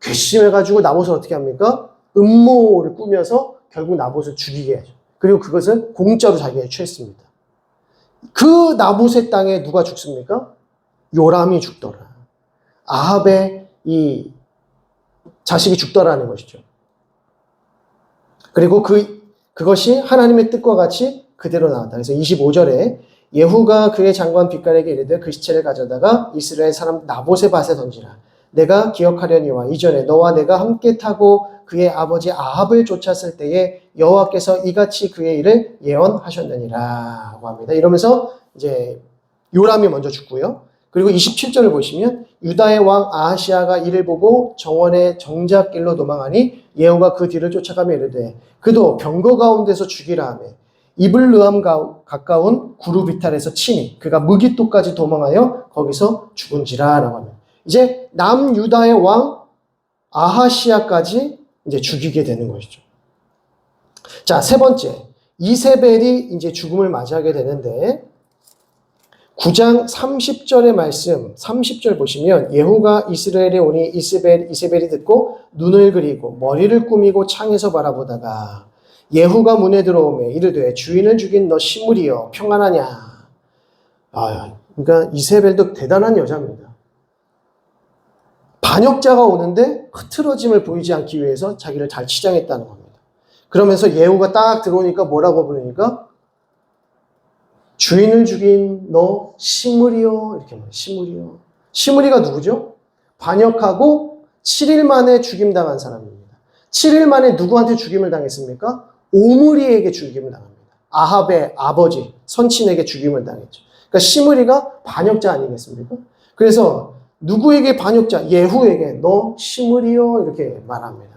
괘씸해가지고 나봇을 어떻게 합니까? 음모를 꾸며서 결국 나봇을 죽이게 하죠. 그리고 그것을 공짜로 자기가 취했습니다. 그 나봇의 땅에 누가 죽습니까? 요람이 죽더라. 아합의 이 자식이 죽더라는 것이죠. 그리고 그것이 하나님의 뜻과 같이 그대로 나왔다. 그래서 25절에 예후가 그의 장관 빛갈에게 이르되 그 시체를 가져다가 이스라엘 사람 나봇의 밭에 던지라. 내가 기억하려니와 이전에 너와 내가 함께 타고 그의 아버지 아합을 쫓았을 때에 여호와께서 이같이 그의 일을 예언하셨느니라 고 합니다. 이러면서 이제 요람이 먼저 죽고요. 그리고 27절을 보시면 유다의 왕 아하시아가 이를 보고 정원의 정작길로 도망하니 예후가 그 뒤를 쫓아가며 이르되 그도 병거 가운데서 죽이라 하며 이블르함 가까운 구르비탈에서 치니 그가 무기토까지 도망하여 거기서 죽은지라 라고 합니다. 이제 남유다의 왕 아하시아까지 이제 죽이게 되는 것이죠. 자, 세 번째. 이세벨이 이제 죽음을 맞이하게 되는데 9장 30절의 말씀, 30절 보시면 예후가 이스라엘에 오니 이세벨이 듣고 눈을 그리고 머리를 꾸미고 창에서 바라보다가 예후가 문에 들어오매 이르되 주인을 죽인 너 시므리여 평안하냐. 그러니까 이세벨도 대단한 여자입니다. 반역자가 오는데 흐트러짐을 보이지 않기 위해서 자기를 잘 치장했다는 겁니다. 그러면서 예후가 딱 들어오니까 뭐라고 부르니까 주인을 죽인 너 시므리여 이렇게 말해요. 시므리여. 시므리가 누구죠? 반역하고 7일 만에 죽임당한 사람입니다. 7일 만에 누구한테 죽임을 당했습니까? 오므리에게 죽임을 당합니다. 아합의 아버지 선친에게 죽임을 당했죠. 그러니까 시므리가 반역자 아니겠습니까? 그래서 누구에게 반역자? 예후에게 너 시므리여 이렇게 말합니다.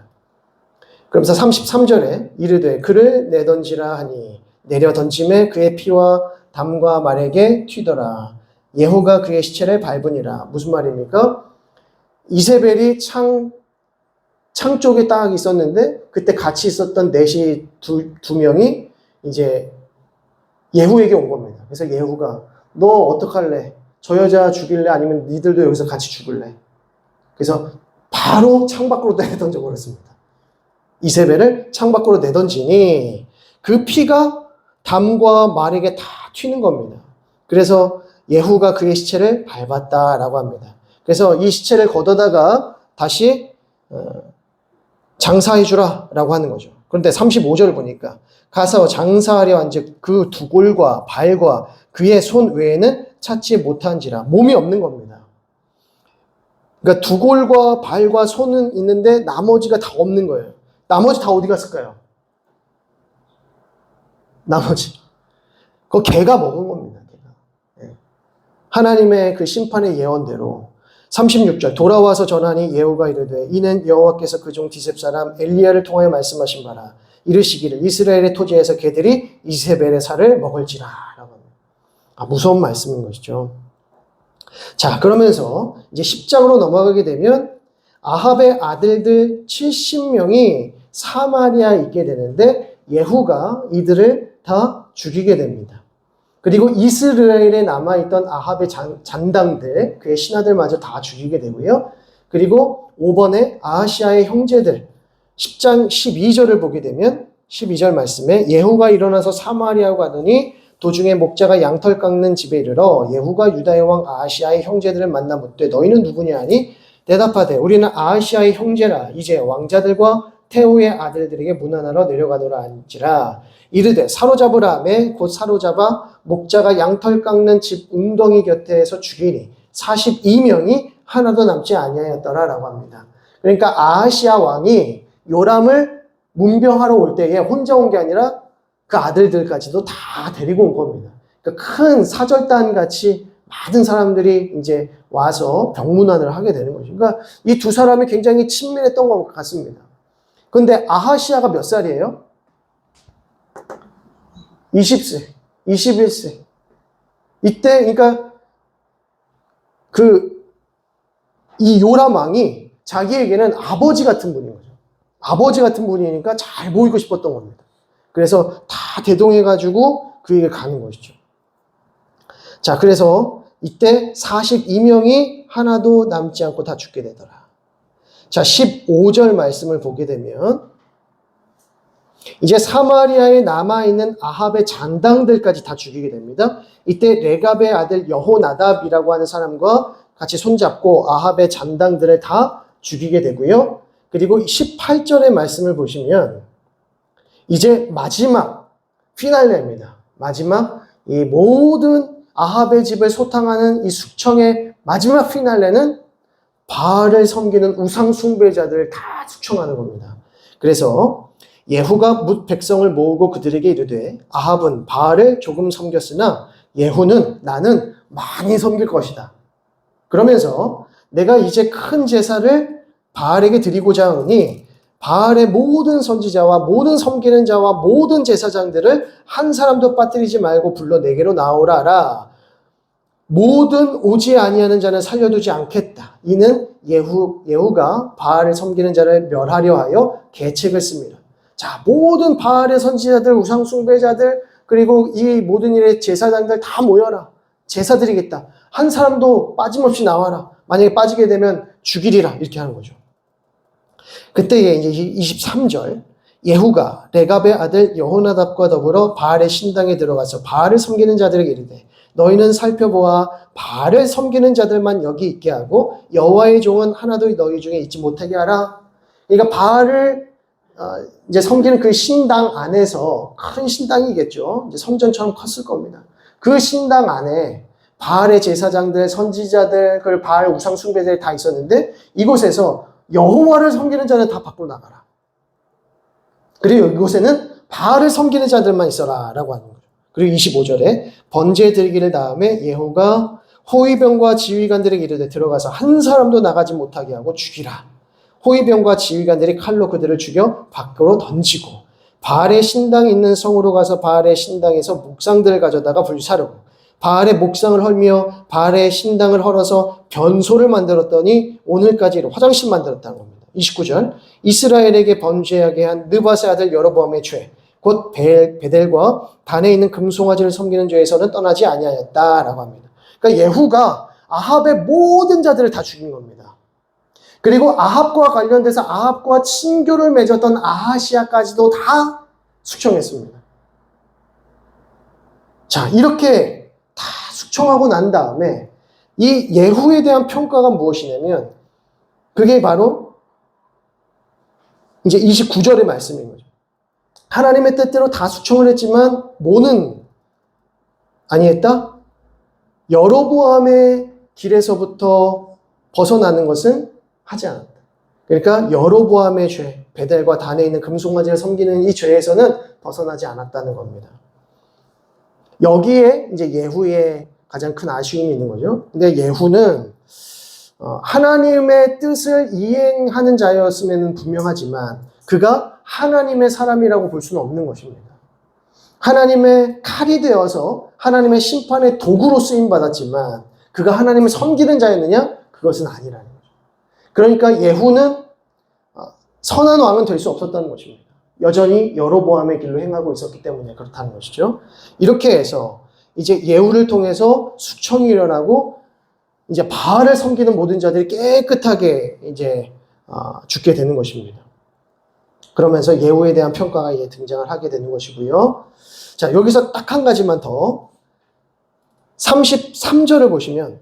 그러면서 33절에 이르되 그를 내던지라 하니 내려 던짐에 그의 피와 담과 말에게 튀더라. 예후가 그의 시체를 밟으니라. 무슨 말입니까? 이세벨이 창 쪽에 딱 있었는데 그때 같이 있었던 넷이 두 명이 이제 예후에게 온 겁니다. 그래서 예후가 너 어떡할래? 저 여자 죽일래? 아니면 니들도 여기서 같이 죽을래? 그래서 바로 창 밖으로 내던져 버렸습니다. 이세벨을 창 밖으로 내던지니 그 피가 담과 말에게 다 튀는 겁니다. 그래서 예후가 그의 시체를 밟았다라고 합니다. 그래서 이 시체를 걷어다가 다시 장사해주라 라고 하는 거죠. 그런데 35절을 보니까 가서 장사하려 한즉 그 두 골과 발과 그의 손 외에는 찾지 못한지라. 몸이 없는 겁니다. 그러니까 두 골과 발과 손은 있는데 나머지가 다 없는 거예요. 나머지 다 어디 갔을까요? 나머지. 그거 개가 먹은 겁니다. 개가. 예. 하나님의 그 심판의 예언대로 36절 돌아와서 전하니 예후가 이르되 이는 여호와께서 그종 디셉 사람 엘리야를 통하여 말씀하신 바라 이르시기를 이스라엘의 토지에서 개들이 이세벨의 살을 먹을지라 라고 합니다. 무서운 말씀인 것이죠. 자, 그러면서 이제 10장으로 넘어가게 되면 아합의 아들들 70명이 사마리아에 있게 되는데 예후가 이들을 다 죽이게 됩니다. 그리고 이스라엘에 남아있던 아합의 잔당들, 그의 신하들마저 다 죽이게 되고요. 그리고 5번에 아하시아의 형제들, 10장 12절을 보게 되면 12절 말씀에 예후가 일어나서 사마리아로 가더니 도중에 목자가 양털 깎는 집에 이르러 예후가 유다의 왕 아하시아의 형제들을 만나 묻되 너희는 누구냐 하니 대답하되 우리는 아하시아의 형제라 이제 왕자들과 태후의 아들들에게 문안하러 내려가노라 한지라 이르되 사로잡으라 하매 곧 사로잡아 목자가 양털 깎는 집 웅덩이 곁에서 죽이니 42명이 하나도 남지 아니하였더라 라고 합니다. 그러니까 아하시아 왕이 요람을 문병하러 올 때에 혼자 온 게 아니라 그 아들들까지도 다 데리고 온 겁니다. 그러니까 큰 사절단 같이 많은 사람들이 이제 와서 병문안을 하게 되는 거죠. 그러니까 이 두 사람이 굉장히 친밀했던 것 같습니다. 근데 아하시아가 몇 살이에요? 20세, 21세. 이때, 그러니까, 이 요람 왕이 자기에게는 아버지 같은 분인 거죠. 아버지 같은 분이니까 잘 보이고 싶었던 겁니다. 그래서 다 대동해가지고 그에게 가는 것이죠. 자, 그래서 이때 42명이 하나도 남지 않고 다 죽게 되더라. 자, 15절 말씀을 보게 되면 이제 사마리아에 남아있는 아합의 잔당들까지 다 죽이게 됩니다. 이때 레갑의 아들 여호나답이라고 하는 사람과 같이 손잡고 아합의 잔당들을 다 죽이게 되고요. 그리고 18절의 말씀을 보시면 이제 마지막 피날레입니다. 마지막 이 모든 아합의 집을 소탕하는 이 숙청의 마지막 피날레는 바알을 섬기는 우상 숭배자들을 다 숙청하는 겁니다. 그래서 예후가 뭇 백성을 모으고 그들에게 이르되 아합은 바알을 조금 섬겼으나 예후는 나는 많이 섬길 것이다. 그러면서 내가 이제 큰 제사를 바알에게 드리고자 하니 바알의 모든 선지자와 모든 섬기는 자와 모든 제사장들을 한 사람도 빠뜨리지 말고 불러 내게로 나오라 하라. 모든 오지 아니하는 자는 살려두지 않겠다. 이는 예후가 바알을 섬기는 자를 멸하려 하여 계책을 씁니다. 자, 모든 바알의 선지자들, 우상 숭배자들, 그리고 이 모든 일의 제사장들 다 모여라. 제사 드리겠다. 한 사람도 빠짐없이 나와라. 만약에 빠지게 되면 죽이리라. 이렇게 하는 거죠. 그때에 이제 23절 예후가 레갑의 아들 여호나답과 더불어 바알의 신당에 들어가서 바알을 섬기는 자들에게 이르되 너희는 살펴보아 바알을 섬기는 자들만 여기 있게 하고 여호와의 종은 하나도 너희 중에 있지 못하게 하라. 그러니까 바알을 이제 섬기는 그 신당 안에서 큰 신당이겠죠. 이제 성전처럼 컸을 겁니다. 그 신당 안에 바알의 제사장들, 선지자들, 그 바알 우상 숭배들이 다 있었는데 이곳에서 여호와를 섬기는 자는 다 밖으로 나가라. 그리고 이곳에는 바알을 섬기는 자들만 있어라 라고 하는 거죠. 그리고 25절에 번제 드리기를 다음에 예후가 호위병과 지휘관들에게 이르되 들어가서 한 사람도 나가지 못하게 하고 죽이라. 호위병과 지휘관들이 칼로 그들을 죽여 밖으로 던지고 바알의 신당이 있는 성으로 가서 바알의 신당에서 목상들을 가져다가 불사르고 바알의 목상을 헐며 바알의 신당을 헐어서 변소를 만들었더니 오늘까지 화장실 만들었다는 겁니다. 29절 이스라엘에게 번제하게 한 느밧의 아들 여로보암의 죄 곧 베델과 단에 있는 금송아지를 섬기는 죄에서는 떠나지 아니하였다라고 합니다. 그러니까 예후가 아합의 모든 자들을 다 죽인 겁니다. 그리고 아합과 관련돼서 아합과 친교를 맺었던 아하시아까지도 다 숙청했습니다. 자, 이렇게 다 숙청하고 난 다음에 이 예후에 대한 평가가 무엇이냐면 그게 바로 이제 29절의 말씀인 거죠. 하나님의 뜻대로 다 숙청을 했지만 뭐는 아니했다? 여로보암의 길에서부터 벗어나는 것은 하지 않았다. 그러니까 여로보암의 죄, 베델과 단에 있는 금송아지를 섬기는 이 죄에서는 벗어나지 않았다는 겁니다. 여기에 이제 예후의 가장 큰 아쉬움이 있는 거죠. 근데 예후는 하나님의 뜻을 이행하는 자였으면 분명하지만 그가 하나님의 사람이라고 볼 수는 없는 것입니다. 하나님의 칼이 되어서 하나님의 심판의 도구로 쓰임받았지만 그가 하나님을 섬기는 자였느냐? 그것은 아니라는 거죠. 그러니까 예후는 선한 왕은 될 수 없었다는 것입니다. 여전히 여로보암의 길로 행하고 있었기 때문에 그렇다는 것이죠. 이렇게 해서 이제 예후를 통해서 수청이 일어나고 이제 바알을 섬기는 모든 자들이 깨끗하게 이제 죽게 되는 것입니다. 그러면서 예후에 대한 평가가 이제 등장을 하게 되는 것이고요. 자, 여기서 딱 한 가지만 더 33절을 보시면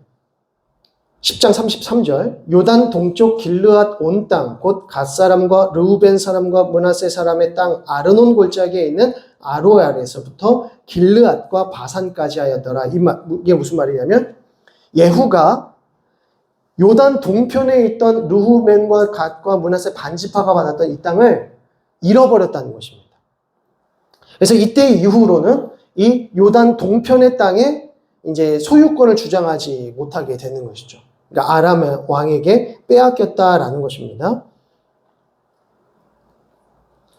10장 33절 요단 동쪽 길르앗 온 땅 곧 갓사람과 르우벤 사람과 므낫세 사람의 땅 아르논 골짜기에 있는 아로엘에서부터 길르앗과 바산까지 하였더라. 이게 무슨 말이냐면 예후가 요단 동편에 있던 르우벤과 갓과 므낫세 반지파가 받았던 이 땅을 잃어버렸다는 것입니다. 그래서 이때 이후로는 이 요단 동편의 땅에 이제 소유권을 주장하지 못하게 되는 것이죠. 그러니까 아람 왕에게 빼앗겼다라는 것입니다.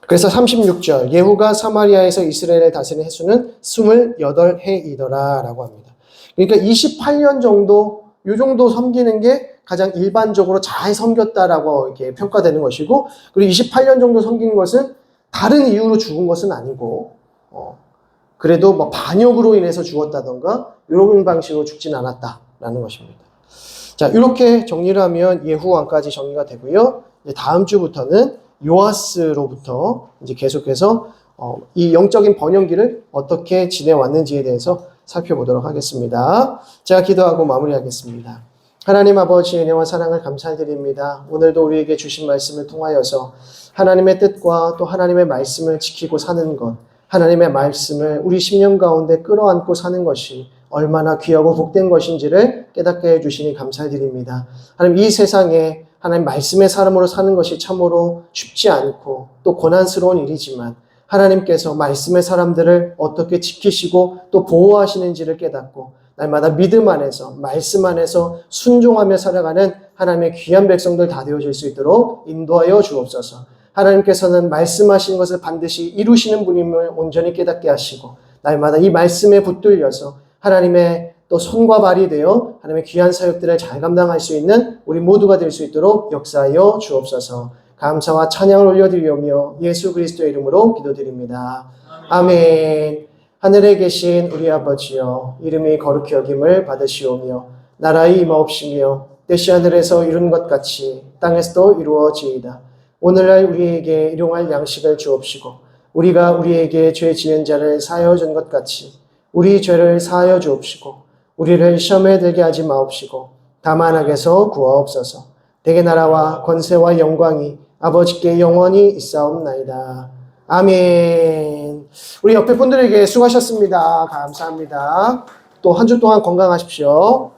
그래서 36절 예후가 사마리아에서 이스라엘을 다스린 횟수는 28해이더라 라고 합니다. 그러니까 28년 정도 요 정도 섬기는 게 가장 일반적으로 잘 섬겼다라고 이렇게 평가되는 것이고, 그리고 28년 정도 섬긴 것은 다른 이유로 죽은 것은 아니고 그래도 뭐 반역으로 인해서 죽었다던가 이런 방식으로 죽진 않았다라는 것입니다. 자, 이렇게 정리를 하면 예후 왕까지 정리가 되고요. 이제 다음 주부터는 요아스로부터 이제 계속해서 이 영적인 번영기를 어떻게 지내왔는지에 대해서 살펴보도록 하겠습니다. 제가 기도하고 마무리하겠습니다. 하나님 아버지 은혜와 사랑을 감사드립니다. 오늘도 우리에게 주신 말씀을 통하여서 하나님의 뜻과 또 하나님의 말씀을 지키고 사는 것, 하나님의 말씀을 우리 심령 가운데 끌어안고 사는 것이 얼마나 귀하고 복된 것인지를 깨닫게 해주시니 감사드립니다. 하나님, 이 세상에 하나님 말씀의 사람으로 사는 것이 참으로 쉽지 않고 또 고난스러운 일이지만 하나님께서 말씀의 사람들을 어떻게 지키시고 또 보호하시는지를 깨닫고 날마다 믿음 안에서 말씀 안에서 순종하며 살아가는 하나님의 귀한 백성들 다 되어질 수 있도록 인도하여 주옵소서. 하나님께서는 말씀하신 것을 반드시 이루시는 분임을 온전히 깨닫게 하시고 날마다 이 말씀에 붙들려서 하나님의 또 손과 발이 되어 하나님의 귀한 사역들을 잘 감당할 수 있는 우리 모두가 될 수 있도록 역사하여 주옵소서. 감사와 찬양을 올려드리오며 예수 그리스도의 이름으로 기도드립니다. 아멘. 하늘에 계신 우리 아버지여, 이름이 거룩히 여김을 받으시오며 나라의 임하옵시며 뜻이 하늘에서 이룬 것 같이 땅에서도 이루어지이다. 오늘날 우리에게 일용할 양식을 주옵시고 우리가 우리에게 죄 지은 자를 사하여 준 것 같이 우리 죄를 사하여 주옵시고 우리를 시험에 들게 하지 마옵시고 다만 악에서 구하옵소서. 대개 나라와 권세와 영광이 아버지께 영원히 있사옵나이다. 아멘. 우리 옆에 분들에게 수고하셨습니다. 감사합니다. 또 한 주 동안 건강하십시오.